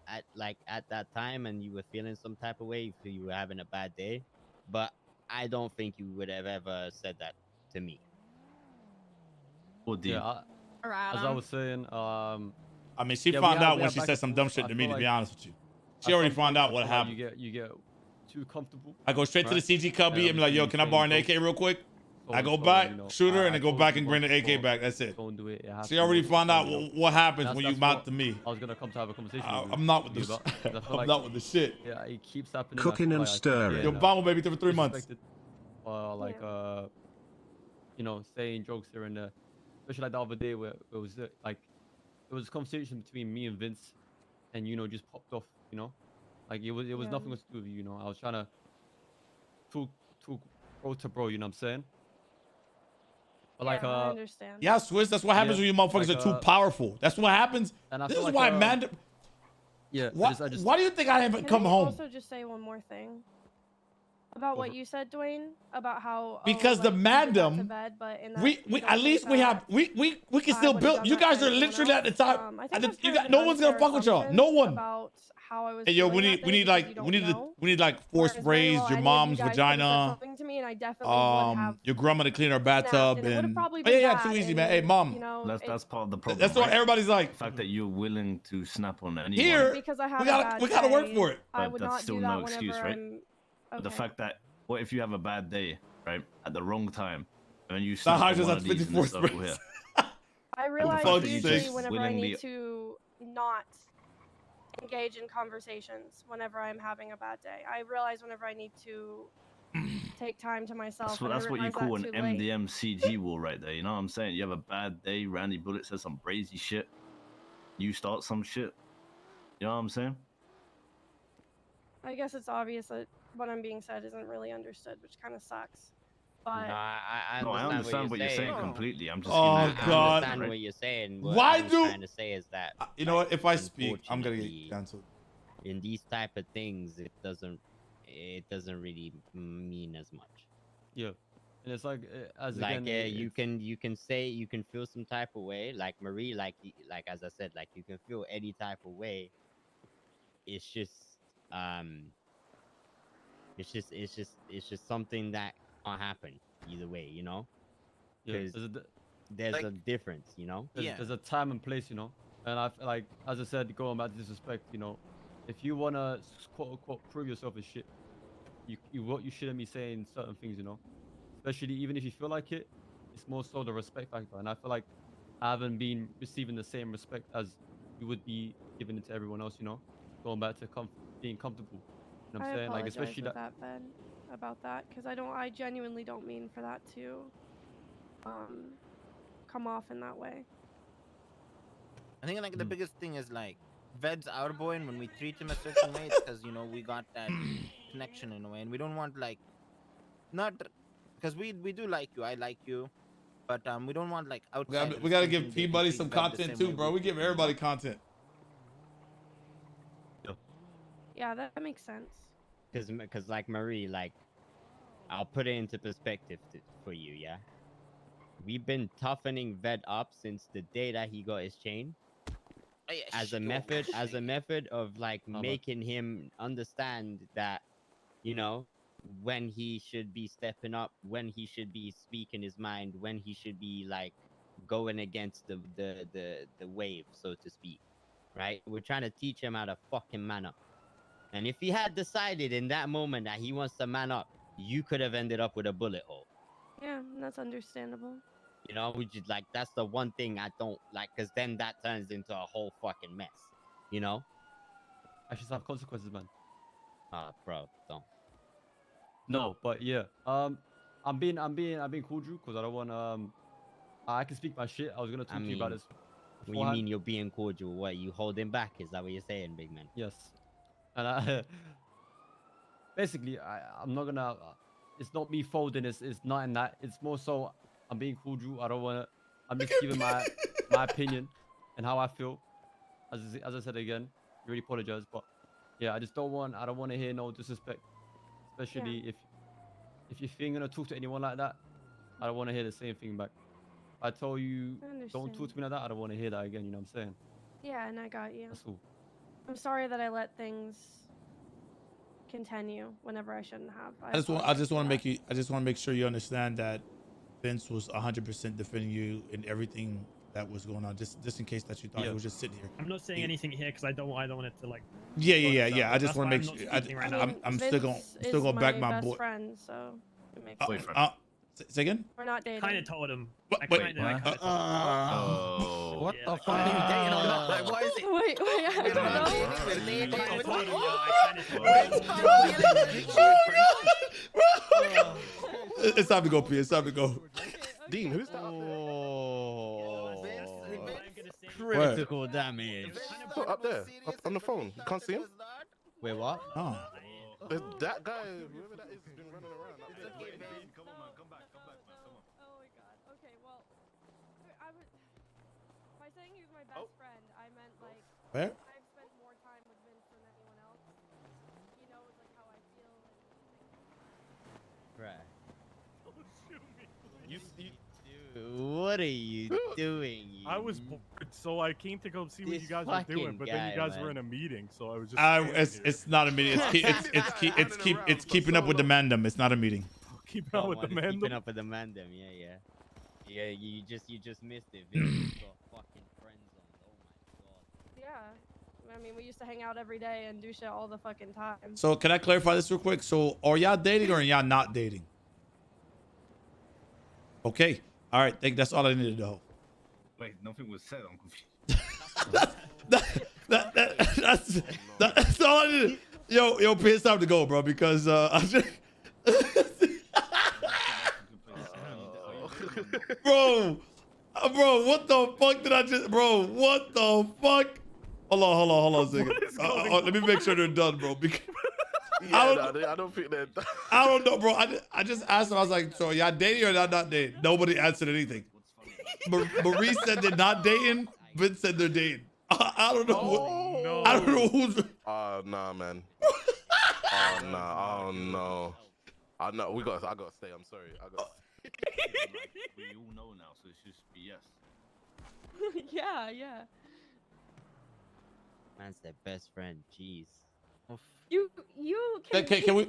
time, and you were feeling some type of way if you were having a bad day. But I don't think you would have ever said that to me. Yeah, as I was saying, I mean, she yeah, found out we when have she back said and some dumb forth. shit I to me, feel to be like honest with you. She at already some found point, out I what feel like happened. you get too comfortable. I go straight to the right? CG cubby and be like, yo, can I borrow an AK real quick? I go So, back, you know, shoot her, and I then go told back you and bring once the AK before, back. That's it. Don't do it. It has She to already work, found out you know. what happens That's- when you that's mount what to me. I was gonna come to have a conversation. I'm not with you this. about, 'cause I feel I'm like, not with the shit. Yeah, it keeps happening. I Cooking feel and like I keep stirring. getting, Yo, bomb baby for 3 months. disrespected, like you know, saying jokes here and there. Especially like the other day where it was like it was a conversation between me and Vince, and you know, just popped off. You know, like it was nothing to do with you. You know, I was trying to talk bro to bro. You know what I'm saying? But like I understand. Yeah, Swiss. That's what happens when you motherfuckers are too powerful. That's what happens. And I This feel is like, why Mandem. Yeah. Why, why do you think I haven't Can come I home? also just say one more thing about what you said, Dwayne, about how Because the like, you did that to Mandem, bed, but in that we you don't at least think we that have we can I still would've build. done You that guys to are anyone literally at the else. top. I at think the, that's you kind got of no an one's gonna unfair fuck with y'all. No assumption one. about how I was Hey yo, we feeling need that we day need because like you we need don't know. we need like force Whereas very raised well your any of you mom's guys could've said vagina. something to me, and I definitely would have Your grandma to clean her snapped, bathtub and it would have and probably oh been yeah, bad, too easy, and, man. Hey mom, you know, That's part of the problem. that's what right? everybody's like. The fact that you're willing to snap on anyone. Here, because I had we a gotta bad we gotta work day, for it. I But would that's not still do that no excuse, whenever right? I'm. But the Okay. fact that what if you have a bad day, right, at the wrong time, and you That snap on Hodges one has of these in the 54 circle sprays. here. I realize fact that you usually just whenever I willingly- need to not engage in conversations whenever I'm having a bad day. I realize whenever I need to take time to myself. That's what, and I that's what you realize call that an too late. MDM CG wall right there. You know what I'm saying? You have a bad day, Randy Bullet says some brazy shit. You start some shit. You know what I'm saying? I guess it's obvious that what I'm being said isn't really understood, which kind of sucks. But No, I No, I understand what you're saying saying. completely. I'm just Oh giving you I God. understand what you're saying. What Why I was do- trying to say is that You know what? If I speak, I'm gonna unfortunately, get canceled. in these type of things, it doesn't really mean as much. Yeah, and it's like as Like again, you can say you can feel some type of way, like Marie, like as I said, like you can feel any type of way. It's just it's just something that can't happen either way, you know. yeah, Because there's like- a difference, you know. there's a time and place, you know. And I like, as I said, going back to disrespect, you know, if you wanna quote unquote prove yourself as shit, you shouldn't be saying certain things, you know. especially even if you feel like it, it's more so the respect factor. And I feel like I haven't been receiving the same respect as you would be giving it to everyone else. You know, going back to being comfortable. You know what I I'm saying? Like apologize especially with that. that, Ben, about that, because I genuinely don't mean for that to come off in that way. I think like the biggest thing is like Ved's our boy, and when we treat him a certain way, it's because we got that connection in a way, and we don't want like not because we do like you, I like you, but we don't want like outsiders. We gotta thinking give they can P-Buddy treat some Ved the content same too, way bro. We treat give him, everybody content. Yeah, that makes sense. Because like Marie, like I'll put it into perspective for you, yeah. We've been toughening Ved up since the day that he got his chain, Oh, yeah, as a method of like making him understand that, you know, when he should be stepping up, when he should be speaking his mind, when he should be like going against the wave, so to speak. Right? We're trying to teach him how to fucking man up. And if he had decided in that moment that he wants to man up, you could have ended up with a bullet hole. Yeah, that's understandable. You know, we just like that's the one thing I don't like, because then that turns into a whole fucking mess. You know? I should have consequences, man. Bro, don't. No, but yeah. I'm being cordial because I don't want I can speak my shit. I was gonna talk to you about this. What do you mean you're being cordial? What, you holding back? Is that what you're saying, big man? Yes. And I basically I'm not gonna. It's not me folding. It's not in that. It's more so I'm being cordial. I don't want to. I'm just giving my opinion and how I feel. As I said again, I really apologize, but yeah, I don't want to hear no disrespect, especially if you're gonna talk to anyone like that. I don't want to hear the same thing back. I tell you, don't talk to me like that. I don't want to hear that again. You know what I'm saying? Yeah, and I got you. That's all. I'm sorry that I let things continue whenever I shouldn't have. I just want to make sure you understand that Vince was 100% defending you in everything that was going on, just in case that you thought he was just sitting here. I'm not saying anything here because I don't want it to like. Yeah. I just want to make sure. I'm still gonna back my boy. Friend, so it makes sense. Say again? We're not dating. Kind of told him. What What the fuck are you dating on? Like, why is it? Wait, I don't know. It's time to go, P. It's time to go. Dean, who's that? Critical damage. Up there, up on the phone. You can't see him? Wait, what? Oh. That guy, whoever that is, has been running around. Come on, come back, man. Come on. Oh my god. Okay, well, by saying he was my best friend, I meant like. Where? I've spent more time with Vince than anyone else. He knows like how I feel. Right. What are you doing? I was bored, so I came to go see what This you guys were doing, fucking but then you guy, guys were in a meeting, so I was just. It's not a meeting. It's keeping up with the Mandem. It's not a meeting. Keeping up with the Mandem. Keeping up with the Mandem. Yeah. You just missed it. Vince got fucking friends on. Oh my god. Yeah. I mean, we used to hang out every day and do shit all the fucking time. So can I clarify this real quick? So are y'all dating or are y'all not dating? Okay. All right. Think that's all I needed to know. Wait, nothing was said. I'm confused. That's all I needed. Yo, P, it's time to go, bro, because I just... Bro, what the fuck did I just... Bro, what the fuck? Hold on a second. Let me make sure they're done, bro. Because... I don't think they're done. I don't know, bro. I just asked them. I was like, so y'all dating or not dating? Nobody answered anything. Marie said they're not dating. Vince said they're dating. I don't know. No. I don't know who's... Oh, nah, man. Oh, no. I gotta stay. I'm sorry. We all know now, so it should be yes. Yeah. Man's their best friend. Jeez. You Can we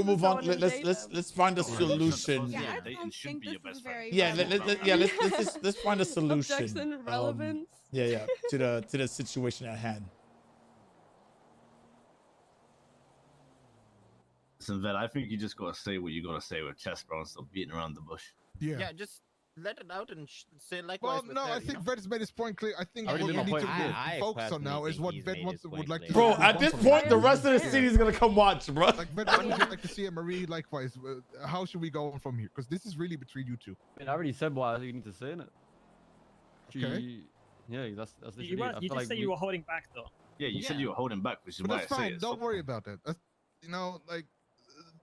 move on? Let's find a solution. Yeah, Yeah, dating should be your best friend. Yeah, let's find a solution. Objection, relevance. Yeah, to the situation at hand. Listen, Vet, I think you just gotta say what you gotta say with chest, bro, and stop beating around the bush. Yeah, just let it out and say likewise. Well, no, I think Ved's made his point clear. I think I what already we made my need to point clear. focus on now is what Ved would like to Bro, see. at this point, the rest of the city is gonna come watch, bro. Like Ved, what would you like to see, and Marie, likewise. How should we go on from here? Because this is really between you two. I mean, I already said what I think you need to say in it. Okay. Yeah, that's You, literally it. I you feel just like said you were holding back though. Yeah, you said you were holding back, which is But why that's I say fine. it. Don't worry about that. That's, you know, like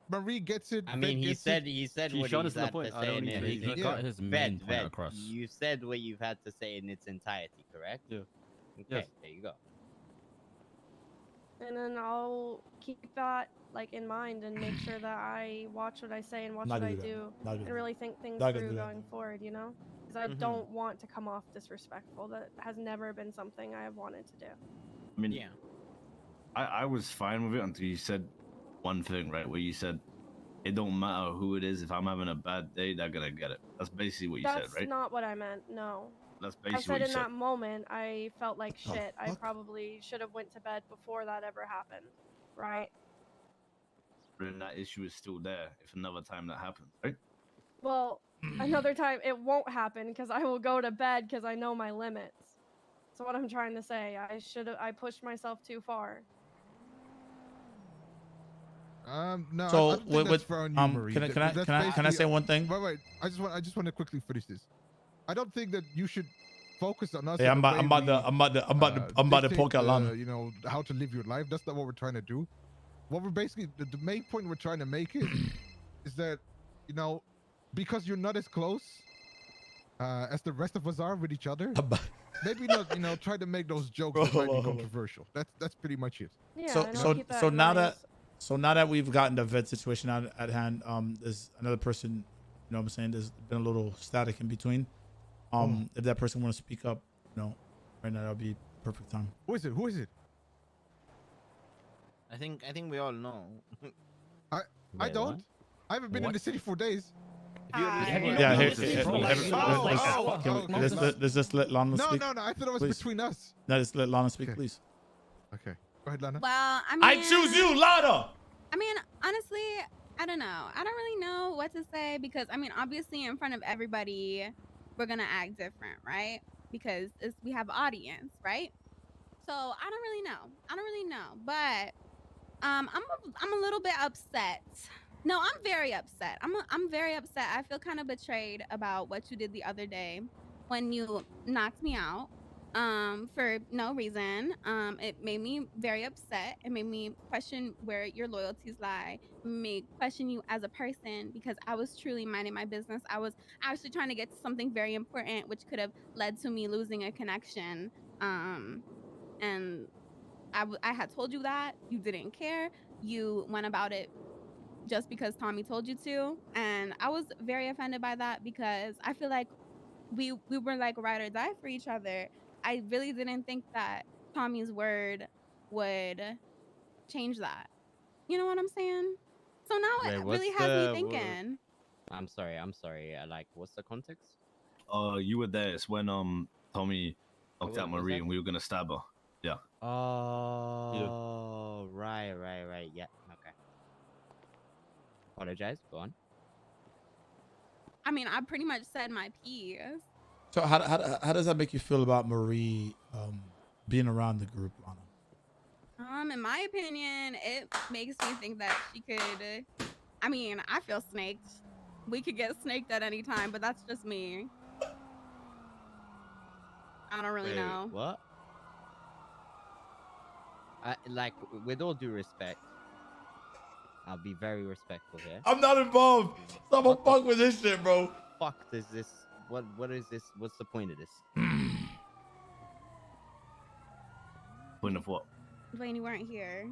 Marie gets it. I Ved mean, he gets said it. he said She's what shown he's us the had point. to I say don't in need it. to- He got his main Ved, point Ved, across. you said what you've had to say in its entirety, correct? Yeah. Okay, Yes. there you go. And then I'll keep that like in mind and make sure that I watch what I say and watch Not what I gonna do that. do Not gonna and do really think things Not gonna through do that. going forward, you know? Because I don't want to come off disrespectful. That has never been something I have wanted to do. I mean, Yeah. I was fine with it until you said one thing, right? Where you said, it don't matter who it is. If I'm having a bad day, they're gonna get it. That's basically what you That's said, right? not what I meant. No. That's I basically said what you in said. that moment, I felt like Oh, shit. I fuck. probably should have went to bed before that ever happened, right? But then that issue is still there if another time that happens, right? Well, another time it won't happen because I will go to bed because I know my limits. So what I'm trying to say, I pushed myself too far. No, So, I don't think with- that's fair on you, Marie. can I That's can I basically- say one thing? Wait. I just want to quickly finish this. I don't think that you should focus on us. Hey, I'm about to poke out Lana. You know how to live your life. That's not what we're trying to do. What we're basically the main point we're trying to make is that, you know, because you're not as close as the rest of us are with each other. Maybe not, you know, try to make those jokes that might be controversial. That's pretty much it. Yeah, So and I'll keep that in now mind. now that we've gotten the vet situation at hand, there's another person, you know what I'm saying, there's been a little static in between. If that person want to speak up, you know, right now that'll be perfect time. Who is it? I think we all know. I Wait, don't. what? I haven't been in the city for days. Yeah, let's just let Lana No, speak. no, I thought it was Please. between us. No, just let Lana speak, please. Okay. Go ahead, Lana. Well, I mean, I choose you, Lana. I mean, honestly, I don't know. I don't really know what to say because I mean, obviously, in front of everybody, we're gonna act different, right? Because we have audience, right? So I don't really know. But I'm a little bit upset. No, I'm very upset. I'm very upset. I feel kind of betrayed about what you did the other day when you knocked me out for no reason. It made me very upset. It made me question where your loyalties lie. It made me question you as a person because I was truly minding my business. I was actually trying to get to something very important, which could have led to me losing a connection. And I had told you that. You didn't care. You went about it just because Tommy told you to. And I was very offended by that because I feel like we were like ride or die for each other. I really didn't think that Tommy's word would change that. You know what I'm saying? So now Wait, it what's really has the- me thinking. I'm sorry. Like, what's the context? You were there. It's when Tommy knocked what out was Marie that? and we were gonna stab her. Yeah. Oh, right. Yeah. Okay. Apologize. Go on. I mean, I pretty much said my piece. So how does that make you feel about Marie being around the group, Lana? In my opinion, it makes me think that she could. I mean, I feel snaked. We could get snaked at any time, but that's just me. I don't really Wait, know. What? Like, with all due respect, I'll be very respectful here. I'm not involved. So I'm gonna fuck with this shit, bro. Fuck does this? What is this? What's the point of this? Point of what? Dwayne, you weren't here.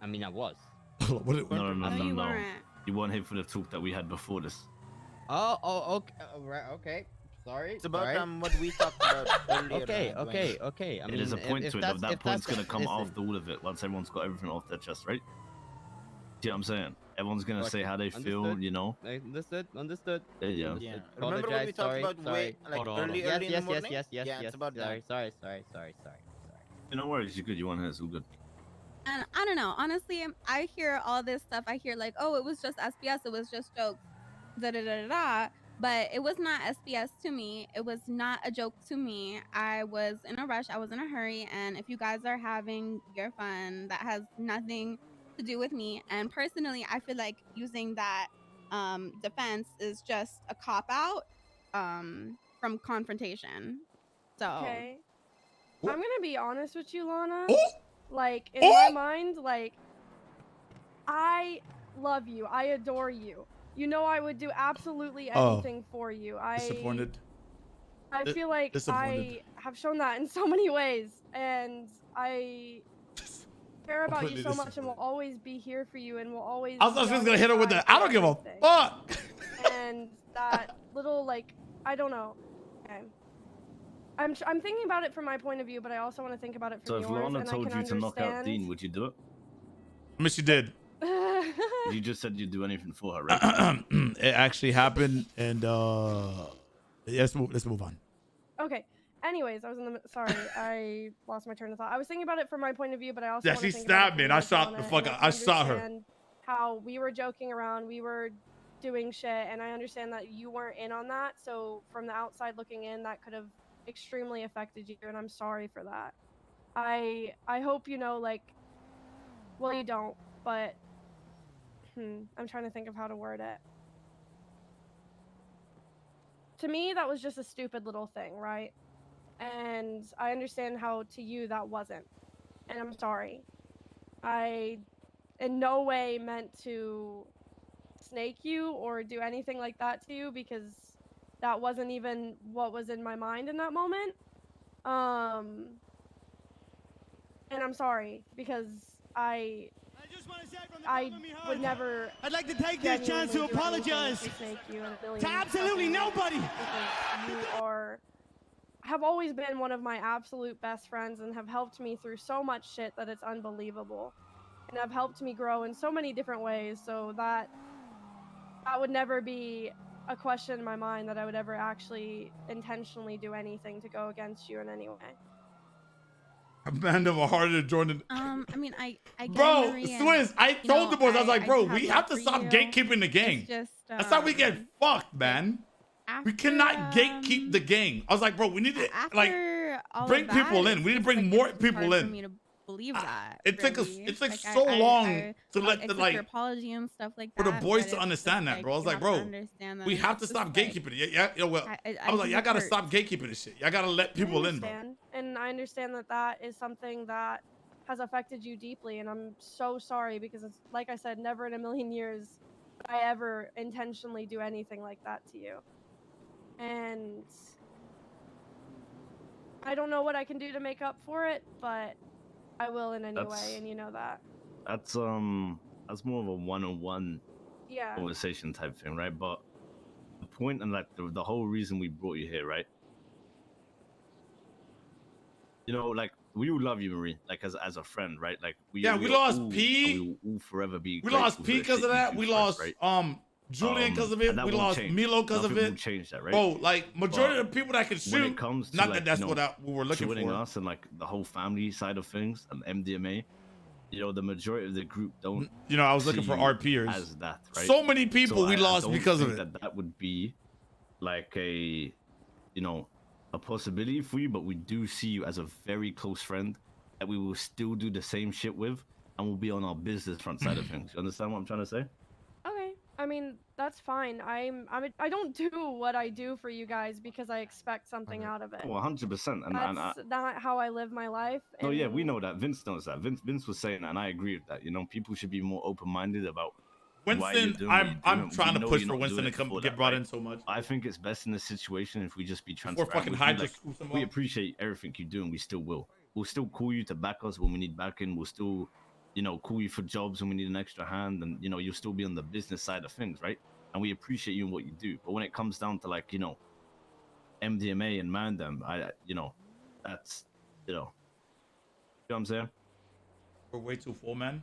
I mean, I was. No. No, you weren't. You weren't here for the talk that we had before this. Oh, okay, right, okay. Sorry. It's about sorry. what we talked about earlier. Okay. I mean, There's a point if to it. that's- That if point's that's- gonna come listen, after all of it. Once everyone's got everything off their chest, right? See what I'm saying? Everyone's gonna say how they feel, Understood. you know? Understood. Yeah. Yeah. Understood. Remember when we Apologize, talked about sorry. way like early in the morning? Yes. Yeah, it's about sorry, that. sorry. No worries, you're good. You want to it's all good. And I don't know. Honestly, I hear all this stuff. I hear like, oh, it was just SPS. It was just jokes. Da da da da da. But it was not SPS to me. It was not a joke to me. I was in a rush. I was in a hurry. And if you guys are having your fun, that has nothing to do with me. And personally, I feel like using that defense is just a cop out from confrontation. So Okay. I'm gonna be honest with you, Lana. Oh! Like in my mind, like I love you. I adore you. You know I would do absolutely anything for you. Disappointed. I feel like Disappointed. I have shown that in so many ways, and I care about you Completely so much and will always be here for you and will always. I thought she was be gonna hit her with beside the. I you don't give a everything. fuck. And that little like I don't know. Okay. I'm thinking about it from my point of view, but I also want to think about it So from if yours. Lana and told I can you to knock out understand... Dean, would you do it? I mean, she did. You just said you'd do anything for her, right? It actually happened, and yeah, let's move on. Okay. Anyways, I was in the sorry, I lost my train of thought. I was thinking about it from my point of view, but I also Yeah, want to she think about stabbed it me, from and I yours, shot the Lana, fuck and out. I shot her. understand how we were joking around, we were doing shit, and I understand that you weren't in on that. So from the outside looking in, that could have extremely affected you, and I'm sorry for that. I hope you know, like, well, you don't, but I'm trying to think of how to word it. To me, that was just a stupid little thing, right? And I understand how to you that wasn't. And I'm sorry. I in no way meant to snake you or do anything like that to you because that wasn't even what was in my mind in that moment. And I'm sorry because I would never. I'd like to take this chance to apologize to absolutely nobody. You have always been one of my absolute best friends and have helped me through so much shit that it's unbelievable, and have helped me grow in so many different ways. So that would never be a question in my mind that I would ever actually intentionally do anything to go against you in any way. Mandem harder to join. I mean, I get Bro, Marie, and, Swiss, I you told know, the boys, I was like, bro, we have love to for stop you. gatekeeping the gang. It's just, That's how we get fucked, man. We cannot gatekeep the gang. I was like, bro, we need to like all bring of that, people in. it's We need to just, bring like, more it's people hard for in. me to believe that. It took us. really. It took Like, so long to let the accept like your apology and stuff like for that. the boys but to it's understand just, that, bro. I was you like, have bro, understand that we it's have to just, stop like, gatekeeping it. Yeah, you know, well, I was like, think y'all it gotta hurts. stop gatekeeping this shit. Y'all gotta let people in, bro. And I understand that that is something that has affected you deeply, and I'm so sorry because it's like I said, never in a million years would I ever intentionally do anything like that to you. And I don't know what I can do to make up for it, but I will in any way, and you know that. That's more of a one-on-one Yeah. conversation type thing, right? But the point and like the whole reason we brought you here, right? You know, like we will love you, Marie, like as a friend, right? Like we lost all, P. and we will all forever be. We lost grateful P for the because shit of you that. do We for us, lost right? Julian because of it. And that We won't lost change. Milo because of Nothing it. will change that, right? Bro, like majority But of the people that can when shoot. it comes to Not like, that that's you know, what we were looking joining for. us and like the whole family side of things and MDMA, you know, the majority of the group don't. You know, I was looking see for you RPers. as that, right? So many people we I lost don't because of think it. That would be like a, you know, a possibility for you, but we do see you as a very close friend that we will still do the same shit with, and we'll be on our business front side of things. You understand what I'm trying to say? Okay. I mean, that's fine. I don't do what I do for you guys because I expect something out of it. Well, 100%. That's not how I live my life. No, yeah, we and- know that. Vince knows that. Vince was saying that, and I agree with that. You know, people should be more open-minded about why you're Winston, doing what you're I'm doing. trying We to know push you're for not Winston doing to it come for get that, brought right? in so much. I think it's best in this situation if we just be Before transparent. fucking with you. Hydra Like, screws them we up. appreciate everything you do, and we still will. We'll still call you to back us when we need backing. We'll still, you know, call you for jobs when we need an extra hand, and you know, you'll still be on the business side of things, right? And we appreciate you and what you do. But when it comes down to like, you know, MDMA and Mandem, you know, that's, you know what I'm saying? We're way too full, man.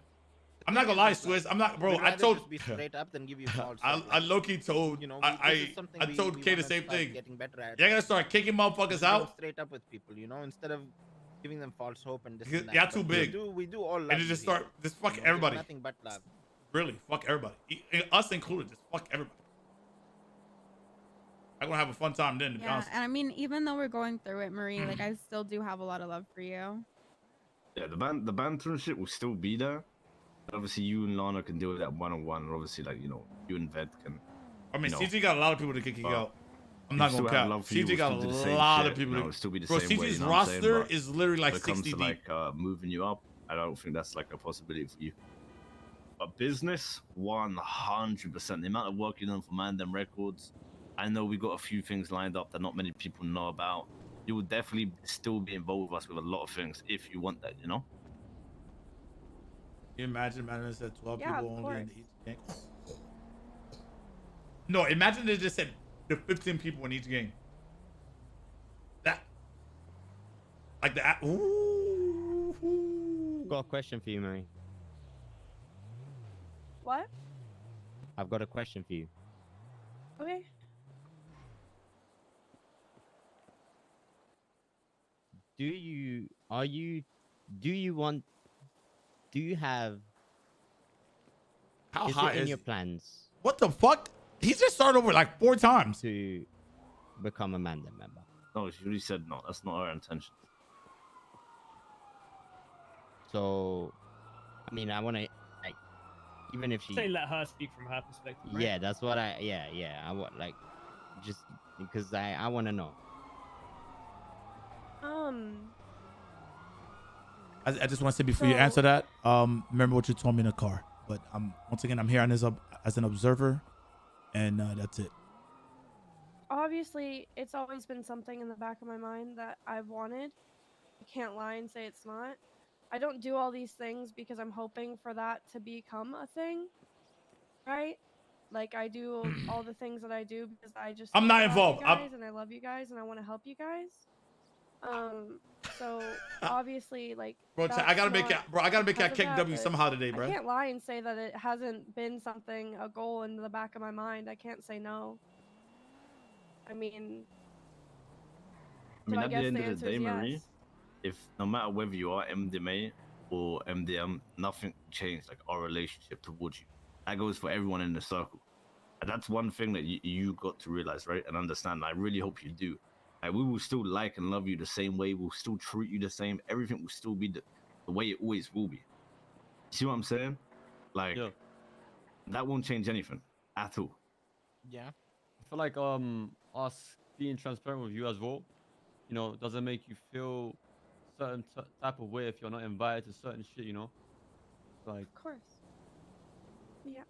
I'm not gonna lie, Swiss. I'm not, bro. We'd I rather told. just be straight up than give you false. I low-key told. You know, I told Kay the wanna same start thing. getting better at. Y'all gotta start kicking motherfuckers Just being out. straight up with people, you know, instead of giving them false hope and this Because and that. y'all too but big. We do all love And you just here. start, just fuck You know, there's everybody. Nothing but love. Really, fuck everybody. Us included, just fuck everybody. I'm gonna have a fun time then, to be Yeah, honest. and I mean, even though we're going through it, Marie, like I still do have a lot of love for you. Yeah, the banter and shit will still be there. Obviously, you and Lana can deal with that one-on-one, and obviously, like, you know, you and Ved can. I mean, you know, CG got a lot of people to kick you out. I'm you not still gonna have cap. love for you, CG we'll got still do a the same lot shit, of people. you know, it'll still be the Bro, same way, CG's you know what I'm saying? roster But is literally like when it comes 60 to deep. like moving you up, I don't think that's like a possibility for you. But business, 100%. The amount of work you've done for Mandem Records, I know we got a few things lined up that not many people know about. You will definitely still be involved with us with a lot of things if you want that, you know? Can you imagine Madden said 12 Yeah, people of only in course. each gang? No, imagine they just said the 15 people in each gang. That, like that. Ooh. Got a question for you, Marie. What? I've got a question for you. Okay. Do you have How is high it in is your he? plans What the fuck? He just started over like 4 times. to become a Mandem member? No, she already said no. That's not our intention. So, I mean, I want to, like, even if she, Say let her speak from her perspective. Right? yeah, that's what I want, like, just because I want to know. I just want to say before you answer that, remember what you told me in the car. But once again, I'm here on this as an observer, and that's it. Obviously, it's always been something in the back of my mind that I've wanted. I can't lie and say it's not. I don't do all these things because I'm hoping for that to become a thing, right? Like I do all the things that I do because I just I'm care not about involved. you guys and I love you guys and I want to help you guys. So obviously, like, Bro, I gotta make it. Bro, I gotta make because that of kick that, W but somehow today, bro. I can't lie and say that it hasn't been something, a goal in the back of my mind. I can't say no. I mean, so I at the guess end the of the answer day, is Marie, yes. if no matter whether you are MDMA or MDM, nothing changed like our relationship towards you. That goes for everyone in the circle. And that's one thing that you got to realize, right? And understand. I really hope you do. Like, we will still like and love you the same way. We'll still treat you the same. Everything will still be the way it always will be. See what I'm saying? Like, that won't change anything at all. Yeah. I feel like us being transparent with you as well, you know, doesn't make you feel certain type of way if you're not invited to certain shit, you know. Like, of course. Yeah.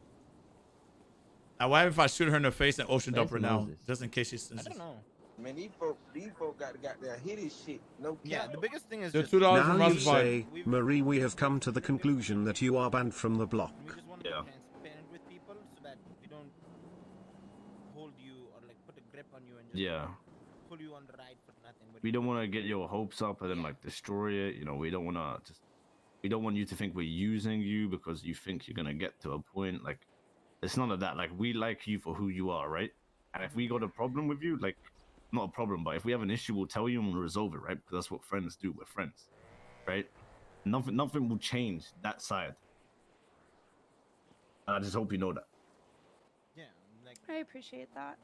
Now, why if I shoot her in the face and ocean dump her Where's now, Moses? just in case she's. I don't know. Man, these folk got that hit his shit. No Yeah, cap. the biggest thing is The just $2 Now from you Russified. say, Marie, we have come to the conclusion that you are banned from the block. we just want to be transparent with people so that we don't hold you or like put a grip on you and just pull you on the ride for nothing. We don't want to get your hopes up and then like destroy it. You know, we don't want to just. We don't want you to think we're using you because you think you're gonna get to a point. Like, it's none of that. Like, we like you for who you are, right? And if we got a problem with you, like, not a problem, but if we have an issue, we'll tell you and we'll resolve it, right? Because that's what friends do. We're friends, right? Nothing will change that side. And I just hope you know that. Yeah, like I appreciate that.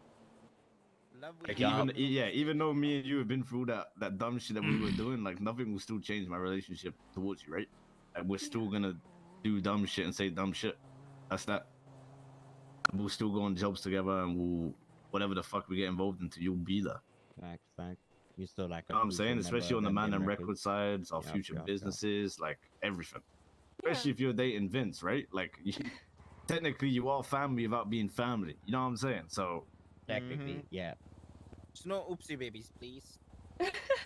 love. Like, even though me and you have been through that dumb shit that we were doing, like, nothing will still change my relationship towards you, right? Like, we're still gonna do dumb shit and say dumb shit. That's that. We'll still go on jobs together and we'll whatever the fuck we get involved into, you'll be there. Fact. You still like You know what I'm saying? Especially on the man and record sides, our Yup, future yup. businesses, like everything. Especially if you're dating Vince, right? Like, technically you are family without being family. You know what I'm saying? So technically, yeah. Just no oopsie babies, please.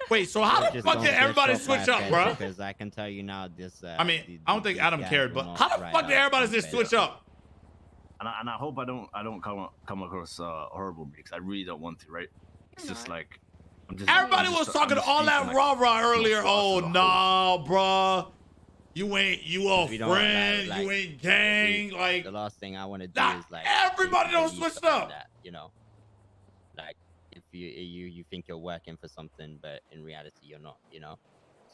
Wait, so how the Just fuck don't did get everybody shot by switch a up, fence bro? Because I can tell you now, this. I mean, I don't think Adam guys cared, will but not how the ride fuck did out everybody on just fence. switch up? and I hope I don't come across horrible because I really don't want to, right? It's just like Everybody was talking all that rah-rah earlier. Oh, no, bro. You a We don't, friend. like, you ain't gang. Like, the last thing I want to do nah, is like everybody don't believe switch something up. That, you know, like if you think you're working for something, but in reality you're not. You know,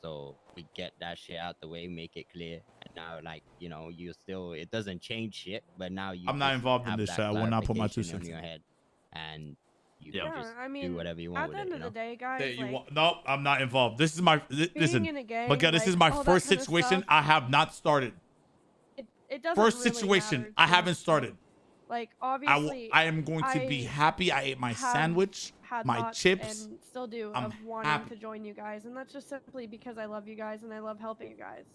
So we get that shit out the way, make it clear, and now like you know you still it doesn't change shit, but now you I'm not just involved in have this that shit. I will not put my 2 clarification cents on your in. head, and you Yeah. can just I do mean, whatever you want at with the it. end You of know. the day, guys, That you like want. No, I'm not involved. This is my listen. being in a gang, Miguel, this is like, my all that first kind of situation. stuff, I have not started. it doesn't First really situation. matter I too haven't much. started. Like obviously, I am going to be happy. I ate my have sandwich, had my thoughts chips. and still do I'm of wanting happy. to join you guys, and that's just simply because I love you guys and I love helping you guys.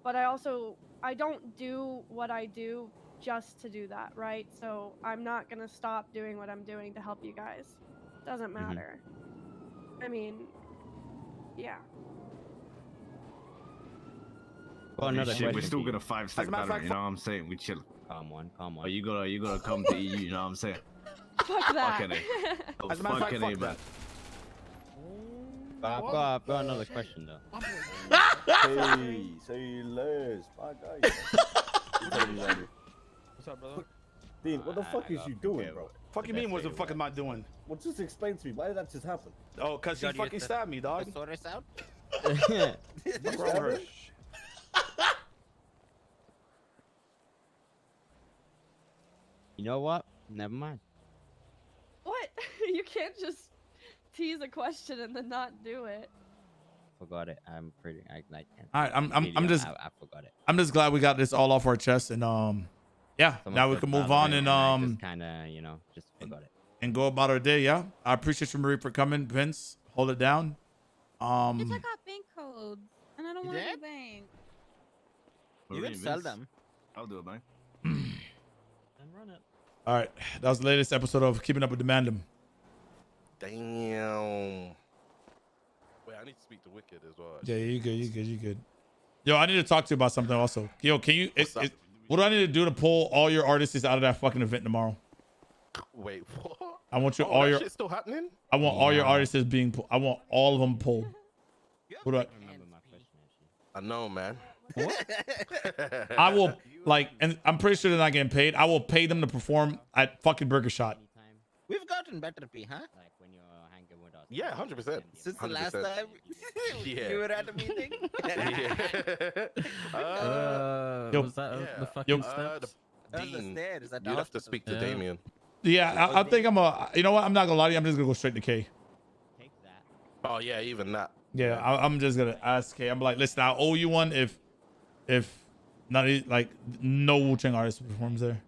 But I don't do what I do just to do that, right? So I'm not gonna stop doing what I'm doing to help you guys. Doesn't matter. I mean, yeah. Got another Shit, we're question still for you. gonna 5-stack battle, you know what I'm saying? We chill. Calm one. But you gotta come to EU, you know what I'm saying? Fuck that. Fucking A. Oh, As a matter of fact, fucking A, fuck man. But I've got another question though. Hey, say less. My guy. What's up, brother? Dean, what the fuck is you doing, bro? Fuck you mean? What the fuck am I doing? Well, just explain to me. Why did that just happen? Oh, cause he fucking stabbed me, dog. Thesaurus out? What's wrong with her? You know what? Never mind. What? You can't just tease a question and then not do it. Forgot it. I'm pretty. I like. All right, I'm really, just I forgot it. I'm just glad we got this all off our chest, and yeah, Someone now we said can move Valorant on I just kind of just forgot it. and go about our day. Yeah, I appreciate you, Marie, for coming. Vince, hold it down. Bitch, I got bank codes, and I don't want to did? do bank. You can sell them. I'll do it, man. And run it. All right, that was the latest episode of Keeping Up with the Mandem. Damn. Wait, I need to speak to Wicked as well. Yeah, you good. Yo, I need to talk to you about something also. Yo, can you? What do I need to do to pull all your artists out of that fucking event tomorrow? Wait, what? I want you Oh, all that your. shit's still happening? I want all your artists being. I want all of them pulled. What do I know, man. I will like, and I'm pretty sure they're not getting paid. I will pay them to perform at fucking Burger Shot. We've gotten better, P, huh? Like when you're hanging with us. Yeah, 100%. Since the last 100%. time Yeah. you were at a meeting. Yo, was that yeah. the fucking Yo, steps? That's the Dean, stairs at the you'd have to hospital. speak to Yeah. Damien. Yeah, I think I'm a. You know what? I'm not gonna lie to you. I'm just gonna go straight to K. Oh, yeah, even that. Yeah, I'm just gonna ask K. I'm like, listen, I owe you one if not like no Wu Chang artist performs there.